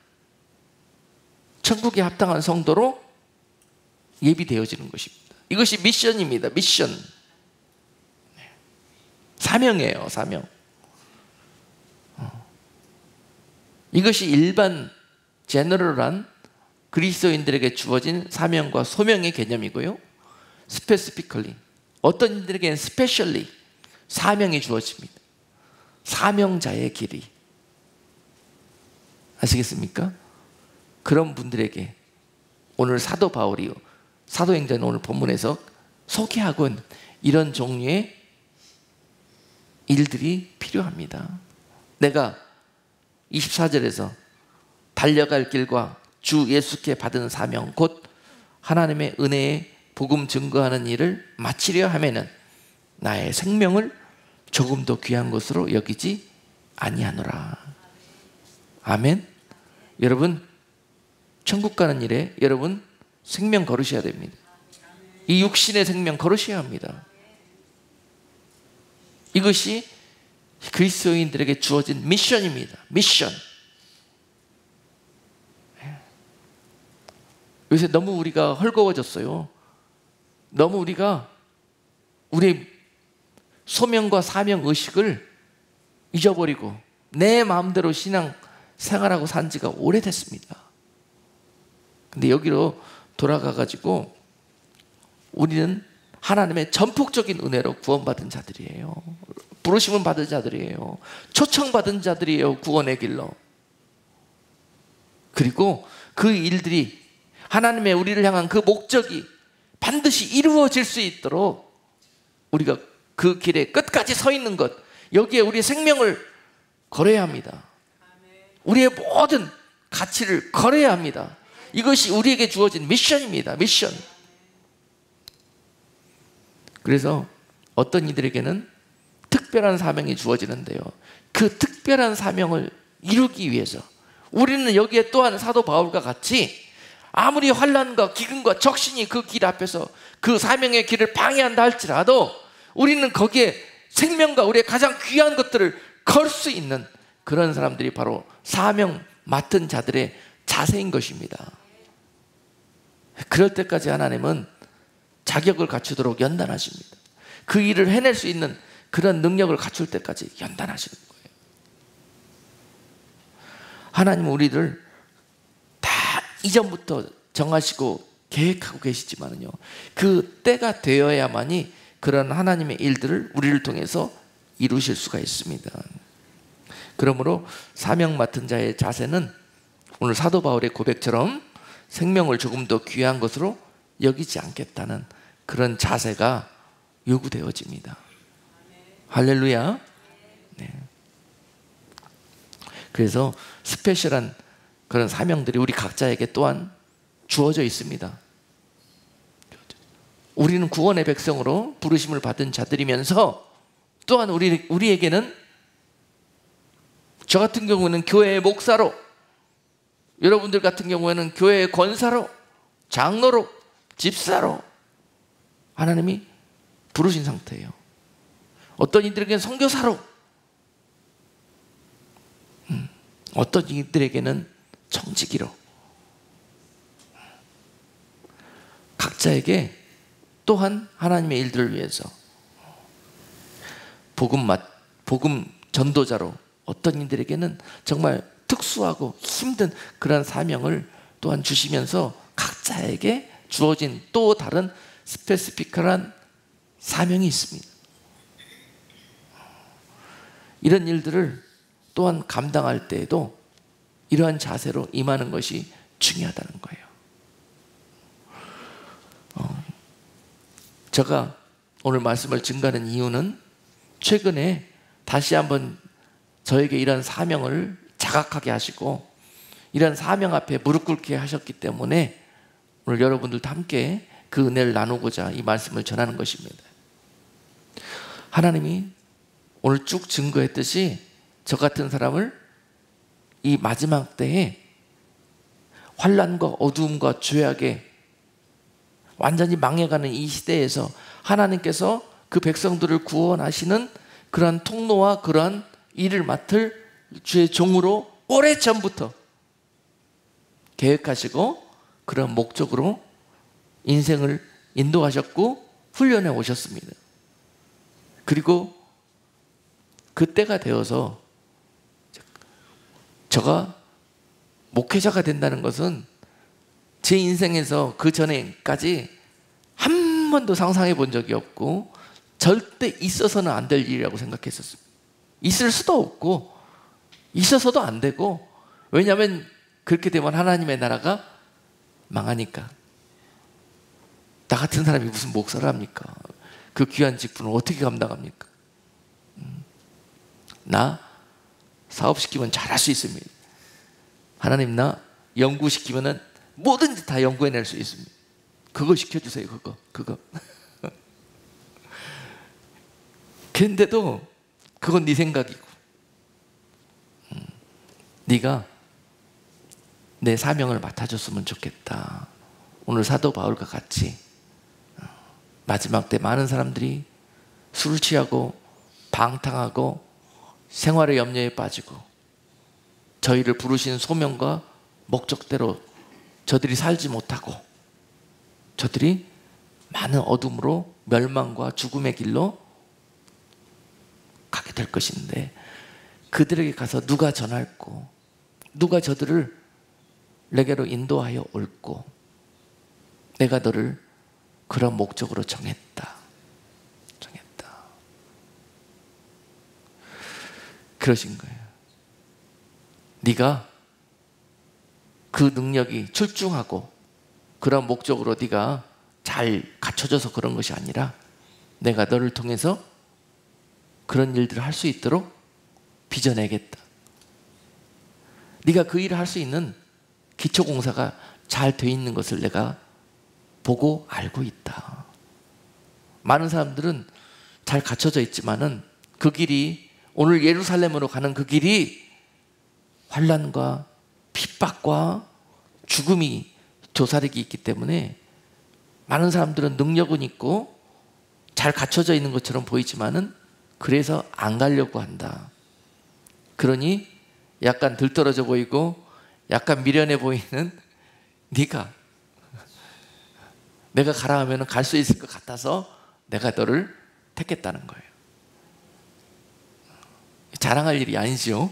천국에 합당한 성도로 예비되어지는 것입니다. 이것이 미션입니다. 미션. 사명이에요. 사명. 이것이 일반 제너럴한 그리스도인들에게 주어진 사명과 소명의 개념이고요. 스페시피컬리 어떤 이들에게는 스페셜리 사명이 주어집니다. 사명자의 길이. 아시겠습니까? 그런 분들에게 오늘 사도 바울이 사도행전 오늘 본문에서 소개하고 있는 이런 종류의 일들이 필요합니다. 내가 24절에서 달려갈 길과 주 예수께 받은 사명 곧 하나님의 은혜의 복음 증거하는 일을 마치려 하면은 나의 생명을 조금 더 귀한 것으로 여기지 아니하노라. 아멘. 여러분 천국 가는 일에 여러분 생명 걸으셔야 됩니다. 이 육신의 생명 걸으셔야 합니다. 이것이 그리스도인들에게 주어진 미션입니다. 미션. 요새 너무 우리가 헐거워졌어요. 너무 우리가 우리의 소명과 사명 의식을 잊어버리고 내 마음대로 신앙 생활하고 산 지가 오래됐습니다. 근데 여기로 돌아가가지고 우리는 하나님의 전폭적인 은혜로 구원받은 자들이에요. 부르심을 받은 자들이에요. 초청받은 자들이에요. 구원의 길로. 그리고 그 일들이 하나님의 우리를 향한 그 목적이 반드시 이루어질 수 있도록 우리가 그 길에 끝까지 서 있는 것, 여기에 우리의 생명을 걸어야 합니다. 우리의 모든 가치를 걸어야 합니다. 이것이 우리에게 주어진 미션입니다. 미션. 그래서 어떤 이들에게는 특별한 사명이 주어지는데요, 그 특별한 사명을 이루기 위해서 우리는 여기에 또한 사도 바울과 같이 아무리 환난과 기근과 적신이 그 길 앞에서 그 사명의 길을 방해한다 할지라도 우리는 거기에 생명과 우리의 가장 귀한 것들을 걸 수 있는 그런 사람들이 바로 사명 맡은 자들의 자세인 것입니다. 그럴 때까지 하나님은 자격을 갖추도록 연단하십니다. 그 일을 해낼 수 있는 그런 능력을 갖출 때까지 연단하시는 거예요. 하나님은 우리를 다 이전부터 정하시고 계획하고 계시지만요, 그 때가 되어야만이 그런 하나님의 일들을 우리를 통해서 이루실 수가 있습니다. 그러므로 사명 맡은 자의 자세는 오늘 사도 바울의 고백처럼 생명을 조금 더 귀한 것으로 여기지 않겠다는 그런 자세가 요구되어집니다. 할렐루야. 네. 그래서 스페셜한 그런 사명들이 우리 각자에게 또한 주어져 있습니다. 우리는 구원의 백성으로 부르심을 받은 자들이면서 또한 우리에게는 저 같은 경우는 교회의 목사로, 여러분들 같은 경우에는 교회의 권사로, 장로로, 집사로 하나님이 부르신 상태예요. 어떤 이들에게는 선교사로, 어떤 이들에게는 청지기로, 각자에게 또한 하나님의 일들을 위해서 복음 전도자로, 어떤 이들에게는 정말 특수하고 힘든 그런 사명을 또한 주시면서 각자에게 주어진 또 다른 스페시피컬한 사명이 있습니다. 이런 일들을 또한 감당할 때에도 이러한 자세로 임하는 것이 중요하다는 거예요. 제가 오늘 말씀을 증가하는 이유는 최근에 다시 한번 저에게 이런 사명을 자각하게 하시고 이런 사명 앞에 무릎 꿇게 하셨기 때문에 오늘 여러분들도 함께 그 은혜를 나누고자 이 말씀을 전하는 것입니다. 하나님이 오늘 쭉 증거했듯이 저 같은 사람을 이 마지막 때에 환난과 어두움과 죄악에 완전히 망해가는 이 시대에서 하나님께서 그 백성들을 구원하시는 그러한 통로와 그러한 일을 맡을 주의 종으로 오래전부터 계획하시고 그런 목적으로 인생을 인도하셨고 훈련해 오셨습니다. 그리고 그때가 되어서 제가 목회자가 된다는 것은 제 인생에서 그 전에까지 한 번도 상상해 본 적이 없고 절대 있어서는 안 될 일이라고 생각했었습니다. 있을 수도 없고 있어서도 안 되고, 왜냐하면 그렇게 되면 하나님의 나라가 망하니까. 나 같은 사람이 무슨 목사를 합니까? 그 귀한 직분을 어떻게 감당합니까? 나 사업시키면 잘할 수 있습니다. 하나님 나 연구시키면 뭐든지 다 연구해낼 수 있습니다. 그거 시켜주세요. 그거 근데도 그건 네 생각이고, 네가 내 사명을 맡아줬으면 좋겠다. 오늘 사도 바울과 같이 마지막 때 많은 사람들이 술 취하고 방탕하고 생활의 염려에 빠지고 저희를 부르신 소명과 목적대로 저들이 살지 못하고 저들이 많은 어둠으로 멸망과 죽음의 길로 가게 될 것인데, 그들에게 가서 누가 전할고 누가 저들을 내게로 인도하여 올고 내가 너를 그런 목적으로 정했다. 그러신 거예요. 네가 그 능력이 출중하고 그런 목적으로 네가 잘 갖춰져서 그런 것이 아니라 내가 너를 통해서 그런 일들을 할 수 있도록 빚어내겠다. 네가 그 일을 할 수 있는 기초공사가 잘 돼 있는 것을 내가 보고 알고 있다. 많은 사람들은 잘 갖춰져 있지만은 그 길이, 오늘 예루살렘으로 가는 그 길이 환난과 핍박과 죽음이 도사리기 있기 때문에 많은 사람들은 능력은 있고 잘 갖춰져 있는 것처럼 보이지만은 그래서 안 가려고 한다. 그러니 약간 들떨어져 보이고 약간 미련해 보이는 네가, 내가 가라 하면 갈 수 있을 것 같아서 내가 너를 택했다는 거예요. 자랑할 일이 아니죠.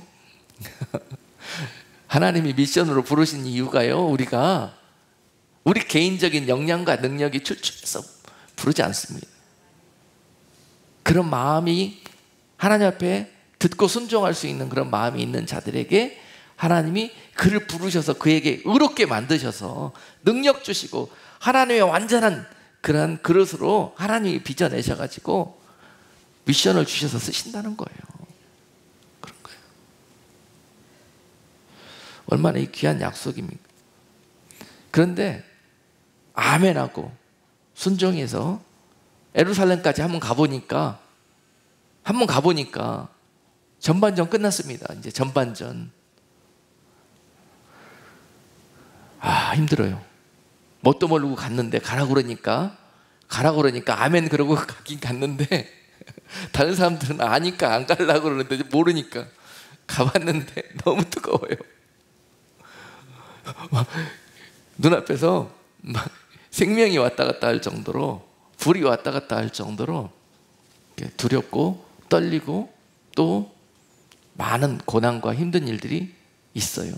하나님이 미션으로 부르신 이유가요, 우리가 우리 개인적인 역량과 능력이 출중해서 부르지 않습니다. 그런 마음이 하나님 앞에 듣고 순종할 수 있는 그런 마음이 있는 자들에게 하나님이 그를 부르셔서 그에게 의롭게 만드셔서 능력 주시고 하나님의 완전한 그런 그릇으로 하나님이 빚어내셔가지고 미션을 주셔서 쓰신다는 거예요. 그런 거예요. 얼마나 이 귀한 약속입니까? 그런데 아멘하고 순종해서 예루살렘까지 한번 가보니까 전반전 끝났습니다. 이제 전반전. 힘들어요. 뭣도 모르고 갔는데 가라고 그러니까 아멘 그러고 가긴 갔는데 다른 사람들은 아니까 안 가려고 그러는데 모르니까 가봤는데 너무 뜨거워요. 눈앞에서 막 생명이 왔다 갔다 할 정도로, 불이 왔다 갔다 할 정도로 두렵고 떨리고 또 많은 고난과 힘든 일들이 있어요.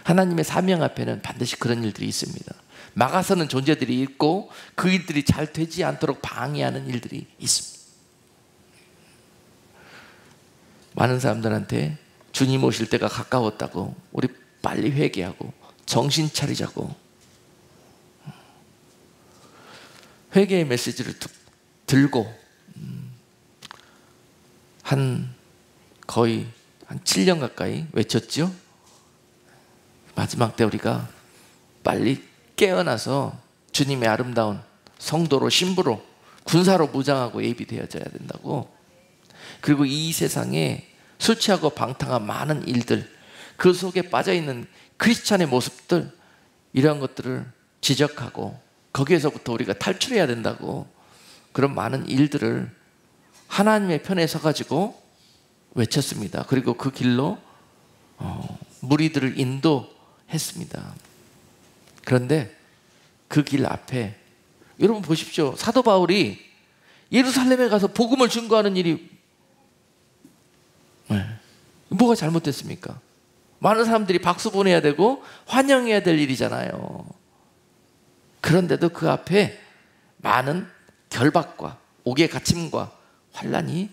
하나님의 사명 앞에는 반드시 그런 일들이 있습니다. 막아서는 존재들이 있고 그 일들이 잘 되지 않도록 방해하는 일들이 있습니다. 많은 사람들한테 주님 오실 때가 가까웠다고, 우리 빨리 회개하고 정신 차리자고, 회개의 메시지를 들고 거의 한 7년 가까이 외쳤죠. 마지막 때 우리가 빨리 깨어나서 주님의 아름다운 성도로, 신부로, 군사로 무장하고 예비되어져야 된다고. 그리고 이 세상에 술 취하고 방탕한 많은 일들, 그 속에 빠져있는 크리스찬의 모습들, 이런 것들을 지적하고 거기에서부터 우리가 탈출해야 된다고. 그런 많은 일들을 하나님의 편에 서가지고 외쳤습니다. 그리고 그 길로 무리들을 인도했습니다. 그런데 그 길 앞에, 여러분 보십시오. 사도 바울이 예루살렘에 가서 복음을 증거하는 일이 뭐가 잘못됐습니까? 많은 사람들이 박수 보내야 되고 환영해야 될 일이잖아요. 그런데도 그 앞에 많은 결박과 옥의 갇힘과 환난이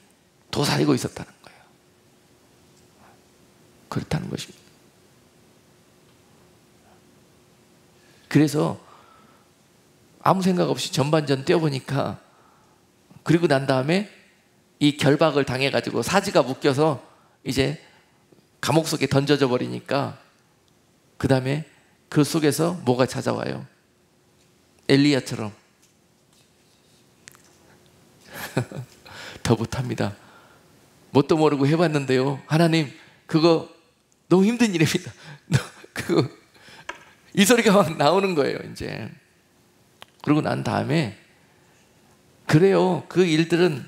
도사리고 있었다는 거예요. 그렇다는 것입니다. 그래서 아무 생각 없이 전반전 뛰어보니까, 그리고 난 다음에 이 결박을 당해가지고 사지가 묶여서 이제 감옥 속에 던져져 버리니까, 그 다음에 그 속에서 뭐가 찾아와요? 엘리야처럼 더 못합니다. 뭣도 모르고 해봤는데요, 하나님 그거 너무 힘든 일입니다. 이 소리가 막 나오는 거예요. 이제 그러고 난 다음에, 그래요, 그 일들은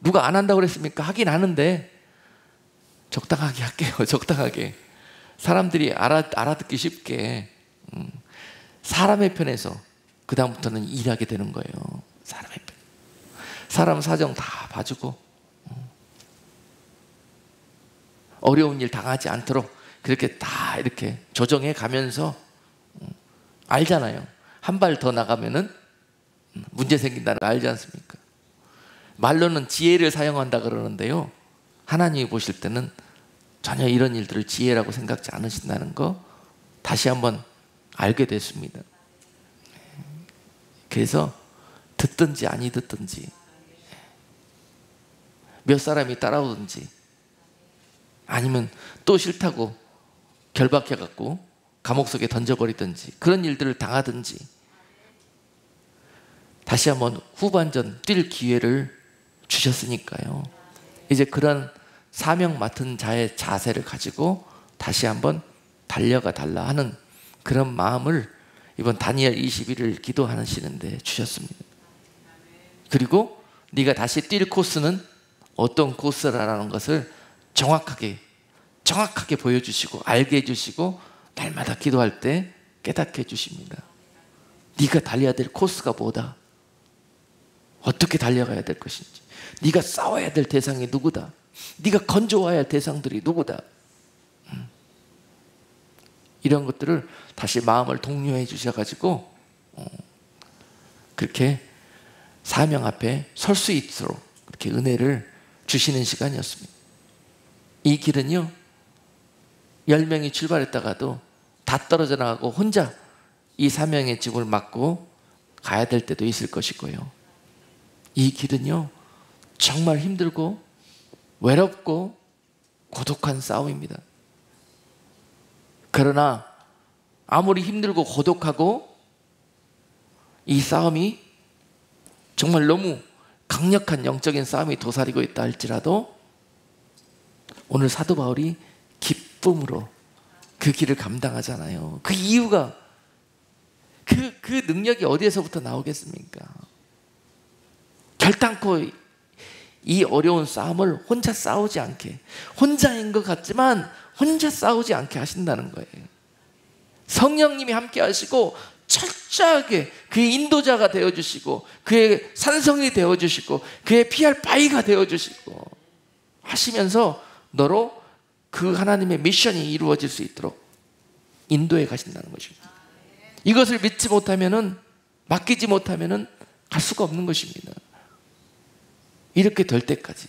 누가 안 한다고 그랬습니까? 하긴 하는데 적당하게 할게요. 적당하게, 사람들이 알아듣기 쉽게. 사람의 편에서 그 다음부터는 일하게 되는 거예요. 사람의 편, 사람 사정 다 봐주고 어려운 일 당하지 않도록 그렇게 다 이렇게 조정해 가면서, 알잖아요. 한 발 더 나가면은 문제 생긴다는 거 알지 않습니까? 말로는 지혜를 사용한다 그러는데요, 하나님이 보실 때는 전혀 이런 일들을 지혜라고 생각지 않으신다는 거 다시 한번 알게 됐습니다. 그래서 듣든지 아니 듣든지, 몇 사람이 따라오든지, 아니면 또 싫다고 결박해갖고 감옥 속에 던져버리든지, 그런 일들을 당하든지, 다시 한번 후반전 뛸 기회를 주셨으니까요. 이제 그런 사명 맡은 자의 자세를 가지고 다시 한번 달려가 달라 하는 그런 마음을 이번 다니엘 21일 기도하시는데 주셨습니다. 그리고 네가 다시 뛸 코스는 어떤 코스라는 것을 정확하게 보여주시고 알게 해주시고, 날마다 기도할 때 깨닫게 해주십니다. 네가 달려야 될 코스가 뭐다, 어떻게 달려가야 될 것인지, 네가 싸워야 될 대상이 누구다, 네가 건져와야 할 대상들이 누구다, 이런 것들을 다시 마음을 독려해 주셔가지고 그렇게 사명 앞에 설 수 있도록 그렇게 은혜를 주시는 시간이었습니다. 이 길은요, 10명이 출발했다가도 다 떨어져 나가고 혼자 이 사명의 짐을 맡고 가야 될 때도 있을 것이고요. 이 길은요, 정말 힘들고 외롭고 고독한 싸움입니다. 그러나 아무리 힘들고 고독하고 이 싸움이 정말 너무 강력한 영적인 싸움이 도사리고 있다 할지라도 오늘 사도 바울이 기쁨으로 그 길을 감당하잖아요. 그 이유가 그 능력이 어디에서부터 나오겠습니까? 결단코 이 어려운 싸움을 혼자 싸우지 않게, 혼자인 것 같지만 혼자 싸우지 않게 하신다는 거예요. 성령님이 함께 하시고 철저하게 그의 인도자가 되어주시고 그의 산성이 되어주시고 그의 피할 바위가 되어주시고 하시면서 너로 그 하나님의 미션이 이루어질 수 있도록 인도해 가신다는 것입니다. 이것을 믿지 못하면은, 맡기지 못하면은 갈 수가 없는 것입니다. 이렇게 될 때까지,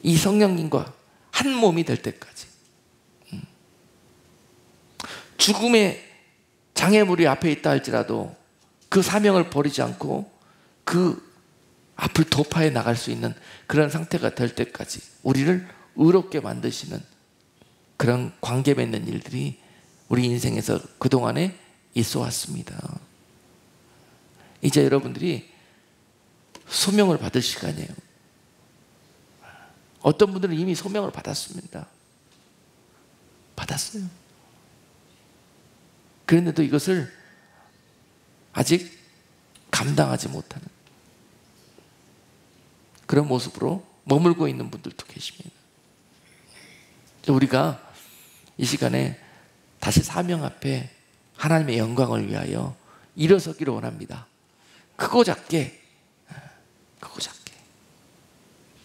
이 성령님과 한 몸이 될 때까지, 죽음의 장애물이 앞에 있다 할지라도 그 사명을 버리지 않고 그 앞을 도파해 나갈 수 있는 그런 상태가 될 때까지 우리를 의롭게 만드시는 그런 관계 맺는 일들이 우리 인생에서 그동안에 있어 왔습니다. 이제 여러분들이 소명을 받을 시간이에요. 어떤 분들은 이미 소명을 받았습니다. 받았어요. 그런데도 이것을 아직 감당하지 못하는 그런 모습으로 머물고 있는 분들도 계십니다. 우리가 이 시간에 다시 사명 앞에 하나님의 영광을 위하여 일어서기를 원합니다. 크고 작게, 크고 작게.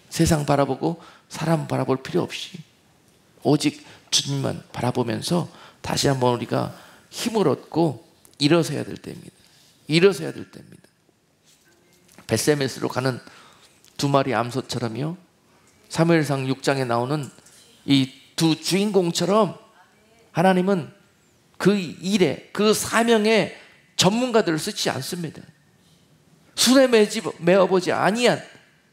세상 바라보고 사람 바라볼 필요 없이 오직 주님만 바라보면서 다시 한번 우리가 힘을 얻고 일어서야 될 때입니다. 일어서야 될 때입니다. 벳세메스로 가는 두 마리 암소처럼요, 사무엘상 6장에 나오는 이 두 주인공처럼 하나님은 그 일에, 그 사명에 전문가들을 쓰지 않습니다. 술에 매어보지 아니한,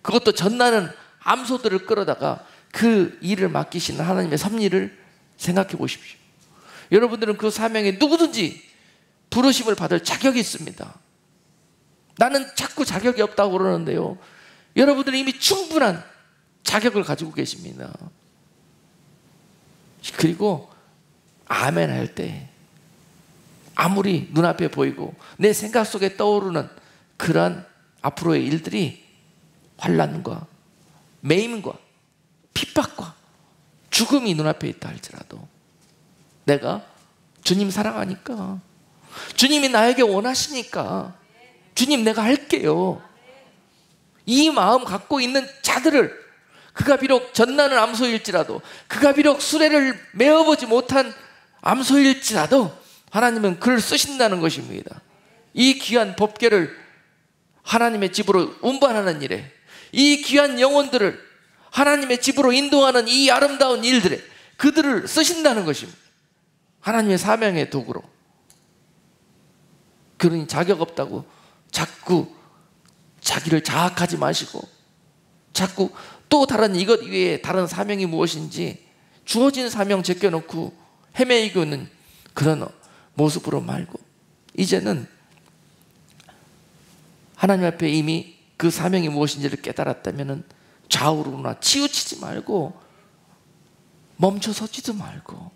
그것도 전나는 암소들을 끌어다가 그 일을 맡기시는 하나님의 섭리를 생각해 보십시오. 여러분들은 그 사명에 누구든지 부르심을 받을 자격이 있습니다. 나는 자꾸 자격이 없다고 그러는데요, 여러분들은 이미 충분한 자격을 가지고 계십니다. 그리고 아멘 할 때 아무리 눈앞에 보이고 내 생각 속에 떠오르는 그러한 앞으로의 일들이 환난과 매임과 핍박과 죽음이 눈앞에 있다 할지라도 내가 주님 사랑하니까, 주님이 나에게 원하시니까 주님 내가 할게요, 이 마음 갖고 있는 자들을, 그가 비록 전나는 암소일지라도, 그가 비록 수레를 메어보지 못한 암소일지라도 하나님은 그를 쓰신다는 것입니다. 이 귀한 법궤를 하나님의 집으로 운반하는 일에, 이 귀한 영혼들을 하나님의 집으로 인도하는 이 아름다운 일들에 그들을 쓰신다는 것입니다. 하나님의 사명의 도구로. 그러니 자격 없다고 자꾸 자기를 자학하지 마시고, 자꾸 또 다른 이것 외에 다른 사명이 무엇인지 주어진 사명 제껴놓고 헤매이고 있는 그런 모습으로 말고, 이제는 하나님 앞에 이미 그 사명이 무엇인지를 깨달았다면 좌우로나 치우치지 말고 멈춰서지도 말고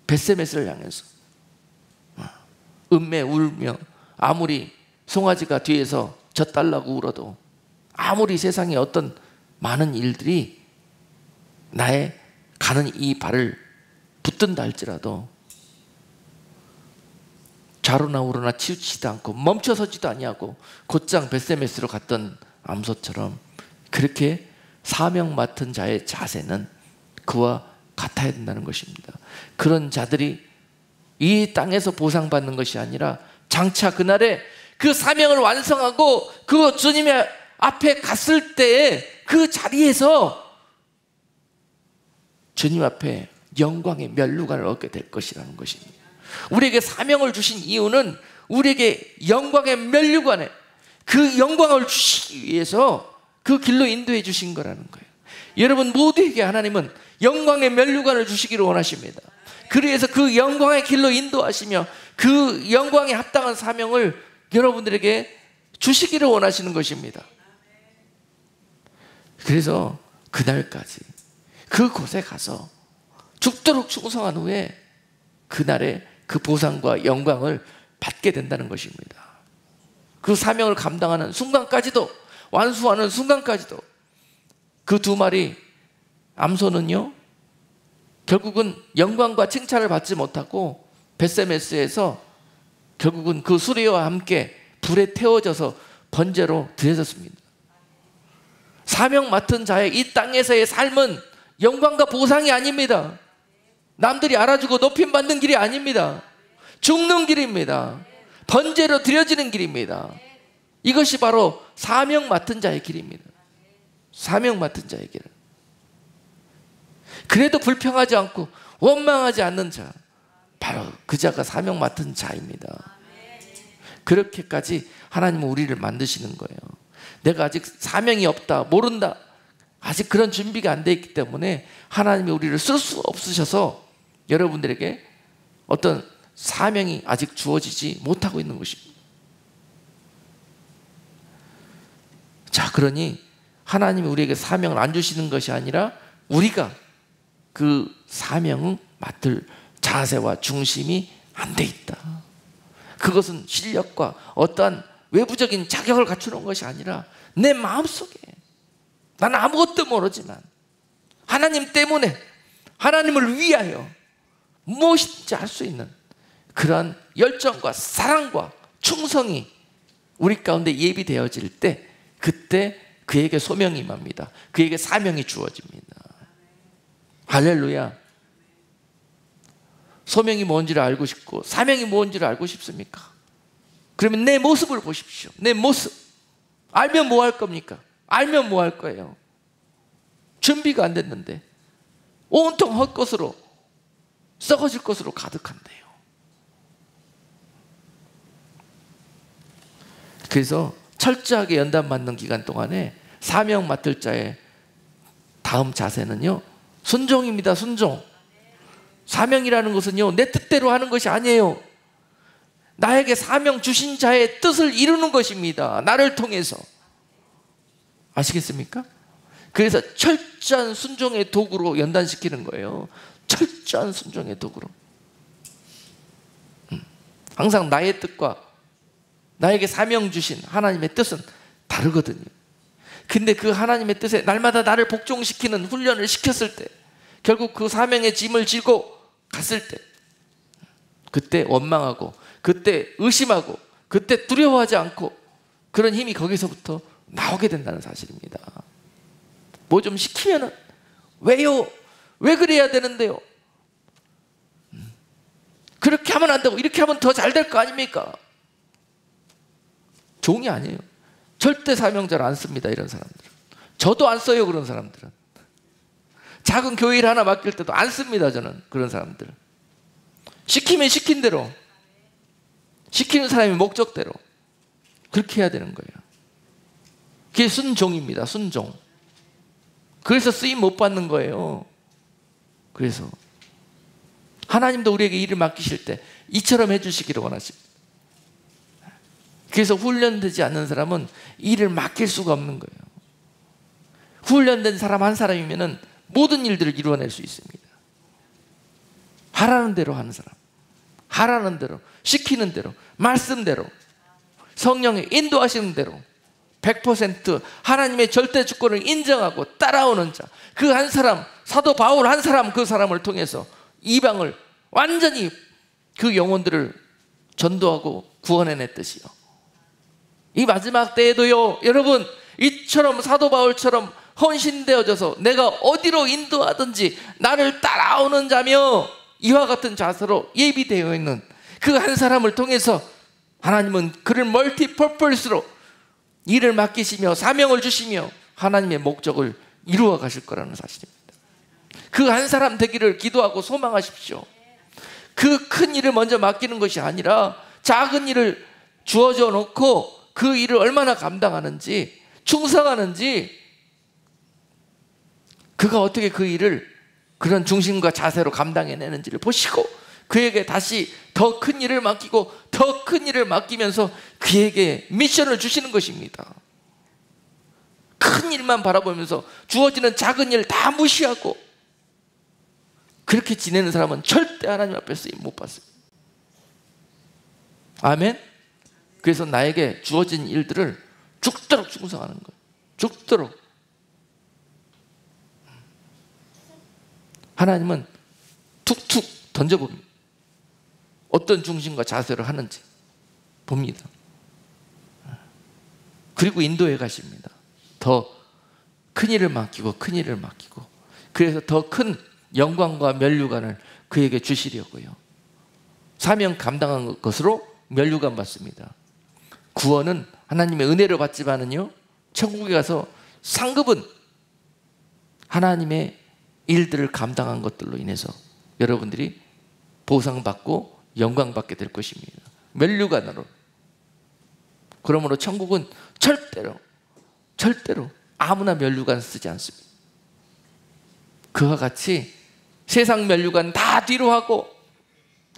벳세메스를 향해서 음매 울며, 아무리 송아지가 뒤에서 젖달라고 울어도, 아무리 세상에 어떤 많은 일들이 나의 가는 이 발을 붙든다 할지라도 좌로나 우로나 치우치지도 않고 멈춰서지도 아니하고 곧장 벳세메스로 갔던 암소처럼 그렇게 사명 맡은 자의 자세는 그와 같아야 된다는 것입니다. 그런 자들이 이 땅에서 보상받는 것이 아니라 장차 그날에 그 사명을 완성하고 그 주님의 앞에 갔을 때에 그 자리에서 주님 앞에 영광의 면류관을 얻게 될 것이라는 것입니다. 우리에게 사명을 주신 이유는 우리에게 영광의 면류관에 그 영광을 주시기 위해서 그 길로 인도해 주신 거라는 거예요. 여러분 모두에게 하나님은 영광의 면류관을 주시기를 원하십니다. 그래서 그 영광의 길로 인도하시며 그 영광에 합당한 사명을 여러분들에게 주시기를 원하시는 것입니다. 그래서 그날까지 그곳에 가서 죽도록 충성한 후에 그날에 그 보상과 영광을 받게 된다는 것입니다. 그 사명을 감당하는 순간까지도, 완수하는 순간까지도 그 두 마리 암소는요, 결국은 영광과 칭찬을 받지 못하고 벳세메스에서 결국은 그 수레와 함께 불에 태워져서 번제로 드려졌습니다. 사명 맡은 자의 이 땅에서의 삶은 영광과 보상이 아닙니다. 남들이 알아주고 높임 받는 길이 아닙니다. 죽는 길입니다. 번제로 드려지는 길입니다. 이것이 바로 사명 맡은 자의 길입니다. 사명 맡은 자의 길. 그래도 불평하지 않고 원망하지 않는 자, 바로 그 자가 사명 맡은 자입니다. 그렇게까지 하나님은 우리를 만드시는 거예요. 내가 아직 사명이 없다, 모른다, 아직 그런 준비가 안 돼 있기 때문에 하나님이 우리를 쓸 수 없으셔서 여러분들에게 어떤 사명이 아직 주어지지 못하고 있는 것입니다. 자, 그러니 하나님이 우리에게 사명을 안 주시는 것이 아니라 우리가 그 사명을 맡을 자세와 중심이 안 돼 있다. 그것은 실력과 어떠한 외부적인 자격을 갖추는 것이 아니라 내 마음속에, 나는 아무것도 모르지만 하나님 때문에, 하나님을 위하여 무엇인지 할 수 있는 그러한 열정과 사랑과 충성이 우리 가운데 예비되어질 때, 그때 그에게 소명이 임합니다. 그에게 사명이 주어집니다. 할렐루야. 소명이 뭔지를 알고 싶고 사명이 뭔지를 알고 싶습니까? 그러면 내 모습을 보십시오. 내 모습. 알면 뭐 할 겁니까? 알면 뭐 할 거예요? 준비가 안 됐는데 온통 헛것으로, 썩어질 것으로 가득한데요. 그래서 철저하게 연단받는 기간 동안에 사명 맡을 자의 다음 자세는요, 순종입니다. 순종. 사명이라는 것은요, 내 뜻대로 하는 것이 아니에요. 나에게 사명 주신 자의 뜻을 이루는 것입니다. 나를 통해서. 아시겠습니까? 그래서 철저한 순종의 도구로 연단시키는 거예요. 철저한 순종의 도구로. 항상 나의 뜻과 나에게 사명 주신 하나님의 뜻은 다르거든요. 근데 그 하나님의 뜻에 날마다 나를 복종시키는 훈련을 시켰을 때, 결국 그 사명의 짐을 지고 갔을 때, 그때 원망하고, 그때 의심하고, 그때 두려워하지 않고, 그런 힘이 거기서부터 나오게 된다는 사실입니다. 뭐 좀 시키면은 왜요? 왜 그래야 되는데요? 그렇게 하면 안 되고 이렇게 하면 더 잘 될 거 아닙니까? 종이 아니에요. 절대 사명자를 안 씁니다. 이런 사람들은. 저도 안 써요. 그런 사람들은. 작은 교회 일 하나 맡길 때도 안 씁니다. 저는 그런 사람들은. 시키면 시킨 대로, 시키는 사람의 목적대로 그렇게 해야 되는 거예요. 그게 순종입니다. 순종. 그래서 쓰임 못 받는 거예요. 그래서 하나님도 우리에게 일을 맡기실 때 이처럼 해주시기를 원하십니다. 그래서 훈련되지 않는 사람은 일을 맡길 수가 없는 거예요. 훈련된 사람 한 사람이면 모든 일들을 이루어낼 수 있습니다. 하라는 대로 하는 사람, 하라는 대로, 시키는 대로, 말씀대로, 성령의 인도하시는 대로 100% 하나님의 절대 주권을 인정하고 따라오는 자, 그 한 사람, 사도 바울 한 사람, 그 사람을 통해서 이방을 완전히 그 영혼들을 전도하고 구원해냈듯이요. 이 마지막 때에도요, 여러분, 이처럼 사도 바울처럼 헌신되어져서 내가 어디로 인도하든지 나를 따라오는 자며 이와 같은 자세로 예비되어 있는 그 한 사람을 통해서 하나님은 그를 멀티퍼펄스로 일을 맡기시며 사명을 주시며 하나님의 목적을 이루어 가실 거라는 사실입니다. 그 한 사람 되기를 기도하고 소망하십시오. 그 큰 일을 먼저 맡기는 것이 아니라 작은 일을 주어져 놓고 그 일을 얼마나 감당하는지, 충성하는지, 그가 어떻게 그 일을 그런 중심과 자세로 감당해내는지를 보시고 그에게 다시 더 큰 일을 맡기고 더 큰 일을 맡기면서 그에게 미션을 주시는 것입니다. 큰 일만 바라보면서 주어지는 작은 일 다 무시하고 그렇게 지내는 사람은 절대 하나님 앞에 쓰임 못 받습니다. 아멘. 그래서 나에게 주어진 일들을 죽도록 충성하는 거예요. 죽도록. 하나님은 툭툭 던져봅니다. 어떤 중심과 자세를 하는지 봅니다. 그리고 인도해 가십니다. 더 큰 일을 맡기고 큰 일을 맡기고, 그래서 더 큰 영광과 면류관을 그에게 주시려고요. 사명 감당한 것으로 면류관 받습니다. 구원은 하나님의 은혜로 받지만은요, 천국에 가서 상급은 하나님의 일들을 감당한 것들로 인해서 여러분들이 보상받고 영광받게 될 것입니다. 면류관으로. 그러므로 천국은 절대로 아무나 면류관 쓰지 않습니다. 그와 같이 세상 면류관 다 뒤로 하고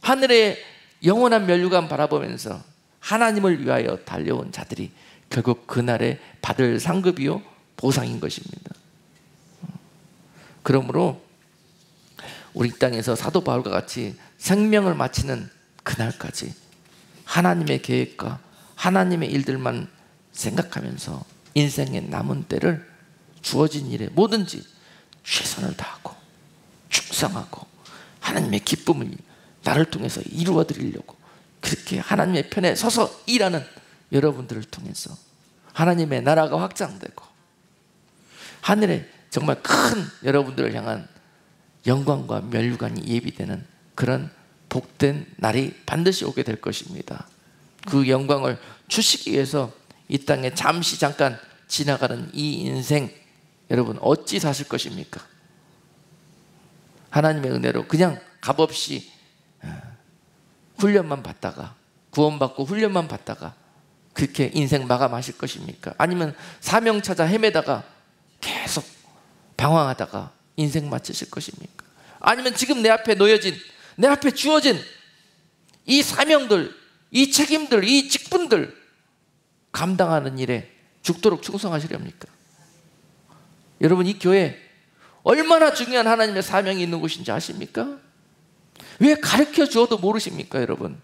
하늘의 영원한 면류관 바라보면서 하나님을 위하여 달려온 자들이 결국 그날에 받을 상급이요 보상인 것입니다. 그러므로 우리 땅에서 사도 바울과 같이 생명을 마치는 그날까지 하나님의 계획과 하나님의 일들만 생각하면서 인생의 남은 때를 주어진 일에 뭐든지 최선을 다하고 충성하고 하나님의 기쁨을 나를 통해서 이루어 드리려고 그렇게 하나님의 편에 서서 일하는 여러분들을 통해서 하나님의 나라가 확장되고 하늘에 정말 큰 여러분들을 향한 영광과 면류관이 예비되는 그런 복된 날이 반드시 오게 될 것입니다. 그 영광을 주시기 위해서 이 땅에 잠시 잠깐 지나가는 이 인생, 여러분 어찌 사실 것입니까? 하나님의 은혜로 그냥 값없이 훈련만 받다가, 구원받고 훈련만 받다가 그렇게 인생 마감하실 것입니까? 아니면 사명 찾아 헤매다가 계속 방황하다가 인생 마치실 것입니까? 아니면 지금 내 앞에 놓여진, 내 앞에 주어진 이 사명들, 이 책임들, 이 직분들 감당하는 일에 죽도록 충성하시렵니까? 여러분, 이 교회 얼마나 중요한 하나님의 사명이 있는 곳인지 아십니까? 왜 가르쳐 주어도 모르십니까, 여러분?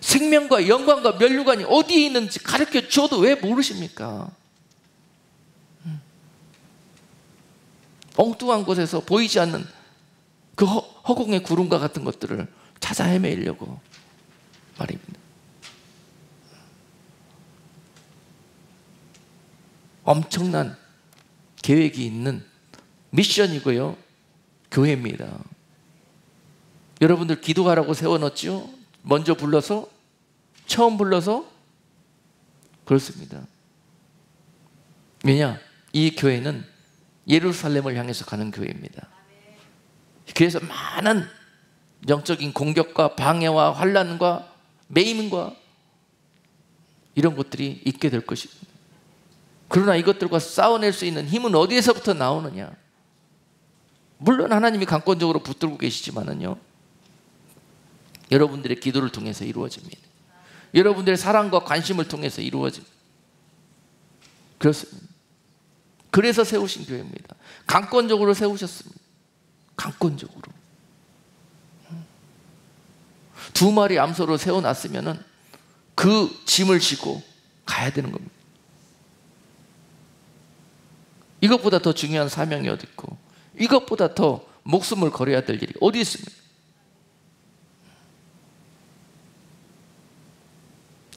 생명과 영광과 면류관이 어디에 있는지 가르쳐 주어도 왜 모르십니까? 엉뚱한 곳에서 보이지 않는 그 허공의 구름과 같은 것들을 찾아 헤매려고 말입니다. 엄청난 계획이 있는 미션이고요, 교회입니다. 여러분들 기도하라고 세워놨죠? 먼저 불러서, 처음 불러서? 그렇습니다. 왜냐? 이 교회는 예루살렘을 향해서 가는 교회입니다. 그래서 많은 영적인 공격과 방해와 환난과 매임과 이런 것들이 있게 될 것입니다. 그러나 이것들과 싸워낼 수 있는 힘은 어디에서부터 나오느냐? 물론 하나님이 강권적으로 붙들고 계시지만은요, 여러분들의 기도를 통해서 이루어집니다. 여러분들의 사랑과 관심을 통해서 이루어집니다. 그렇습니다. 그래서 세우신 교회입니다. 강권적으로 세우셨습니다. 강권적으로. 두 마리 암소를 세워놨으면은 그 짐을 지고 가야 되는 겁니다. 이것보다 더 중요한 사명이 어디 있고, 이것보다 더 목숨을 걸어야 될 일이 어디 있습니까?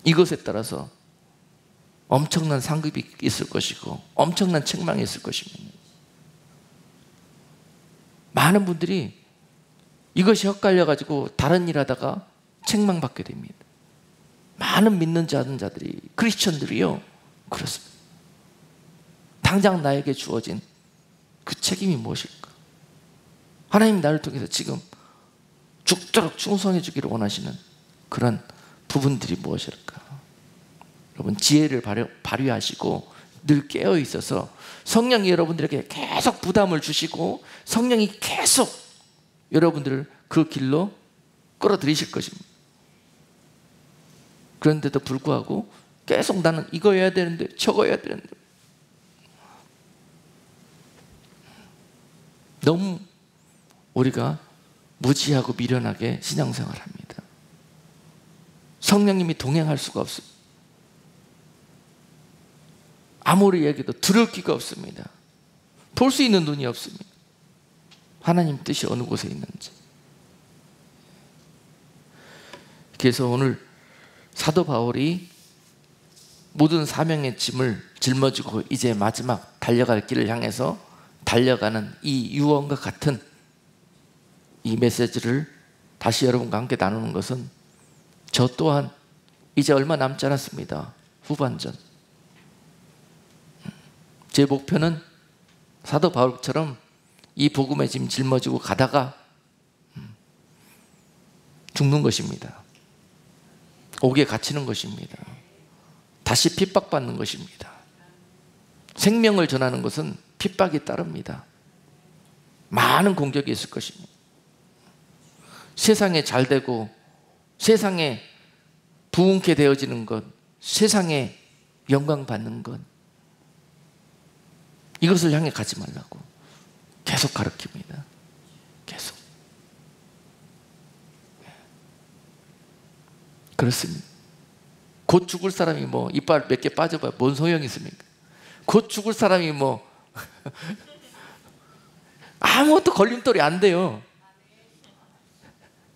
이것에 따라서 엄청난 상급이 있을 것이고 엄청난 책망이 있을 것입니다. 많은 분들이 이것이 헷갈려가지고 다른 일 하다가 책망받게 됩니다. 많은 믿는 자들이, 크리스천들이요, 그렇습니다. 당장 나에게 주어진 그 책임이 무엇일까? 하나님 나를 통해서 지금 죽도록 충성해 주기를 원하시는 그런 부분들이 무엇일까? 여러분, 지혜를 발휘하시고 늘 깨어 있어서 성령이 여러분들에게 계속 부담을 주시고 성령이 계속 여러분들을 그 길로 끌어들이실 것입니다. 그런데도 불구하고 계속 나는 이거 해야 되는데 저거 해야 되는데 너무 우리가 무지하고 미련하게 신앙생활을 합니다. 성령님이 동행할 수가 없습니다. 아무리 얘기해도 들을 귀가 없습니다. 볼 수 있는 눈이 없습니다. 하나님 뜻이 어느 곳에 있는지. 그래서 오늘 사도 바울이 모든 사명의 짐을 짊어지고 이제 마지막 달려갈 길을 향해서 달려가는 이 유언과 같은 이 메시지를 다시 여러분과 함께 나누는 것은 저 또한 이제 얼마 남지 않았습니다. 후반전. 제 목표는 사도 바울처럼 이 복음의 짐 짊어지고 가다가 죽는 것입니다. 옥에 갇히는 것입니다. 다시 핍박받는 것입니다. 생명을 전하는 것은 핍박이 따릅니다. 많은 공격이 있을 것입니다. 세상에 잘되고 세상에 부흥케 되어지는 것, 세상에 영광 받는 것, 이것을 향해 가지 말라고 계속 가르칩니다. 계속. 그렇습니다. 곧 죽을 사람이 뭐 이빨 몇 개 빠져봐야 뭔 소용이 있습니까? 곧 죽을 사람이 뭐 아무것도 걸림돌이 안 돼요.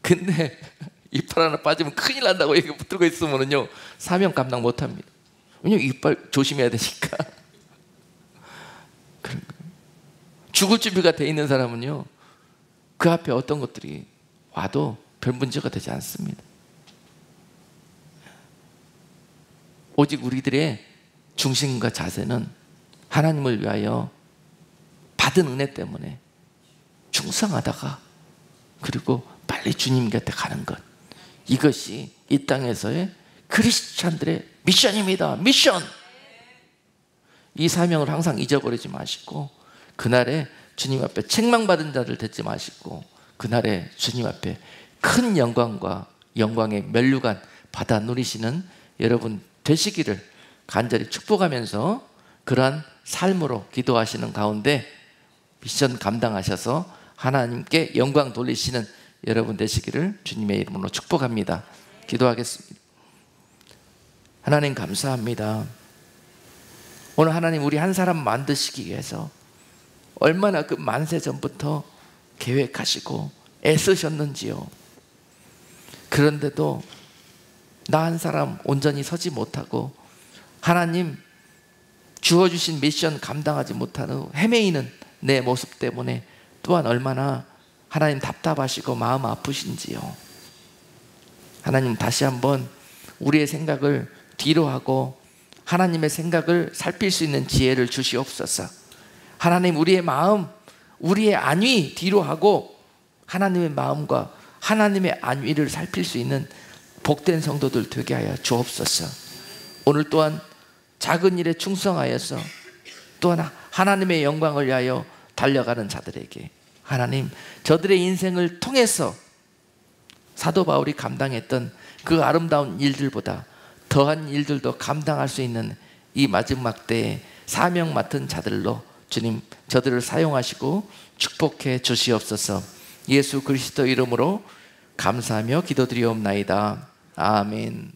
근데 이빨 하나 빠지면 큰일 난다고 얘기 붙들고 있으면요 사명 감당 못합니다. 왜냐면 이빨 조심해야 되니까. 그런 거예요. 죽을 준비가 돼 있는 사람은요 그 앞에 어떤 것들이 와도 별 문제가 되지 않습니다. 오직 우리들의 중심과 자세는 하나님을 위하여 받은 은혜 때문에 충성하다가 그리고 빨리 주님 곁에 가는 것, 이것이 이 땅에서의 크리스찬들의 미션입니다. 미션! 이 사명을 항상 잊어버리지 마시고 그날에 주님 앞에 책망받은 자들 되지 마시고 그날에 주님 앞에 큰 영광과 영광의 면류관 받아 누리시는 여러분 되시기를 간절히 축복하면서 그러한 삶으로 기도하시는 가운데 미션 감당하셔서 하나님께 영광 돌리시는 여러분 되시기를 주님의 이름으로 축복합니다. 기도하겠습니다. 하나님 감사합니다. 오늘 하나님 우리 한 사람 만드시기 위해서 얼마나 그 만세 전부터 계획하시고 애쓰셨는지요. 그런데도 나 한 사람 온전히 서지 못하고 하나님 주어주신 미션 감당하지 못하는 헤매이는 내 모습 때문에 또한 얼마나 하나님 답답하시고 마음 아프신지요. 하나님 다시 한번 우리의 생각을 뒤로 하고 하나님의 생각을 살필 수 있는 지혜를 주시옵소서. 하나님 우리의 마음, 우리의 안위 뒤로 하고 하나님의 마음과 하나님의 안위를 살필 수 있는 복된 성도들 되게 하여 주옵소서. 오늘 또한 작은 일에 충성하여서 또한 하나님의 영광을 위하여 달려가는 자들에게 하나님 저들의 인생을 통해서 사도 바울이 감당했던 그 아름다운 일들보다 더한 일들도 감당할 수 있는 이 마지막 때에 사명 맡은 자들로 주님 저들을 사용하시고 축복해 주시옵소서. 예수 그리스도 이름으로 감사하며 기도드리옵나이다. 아멘.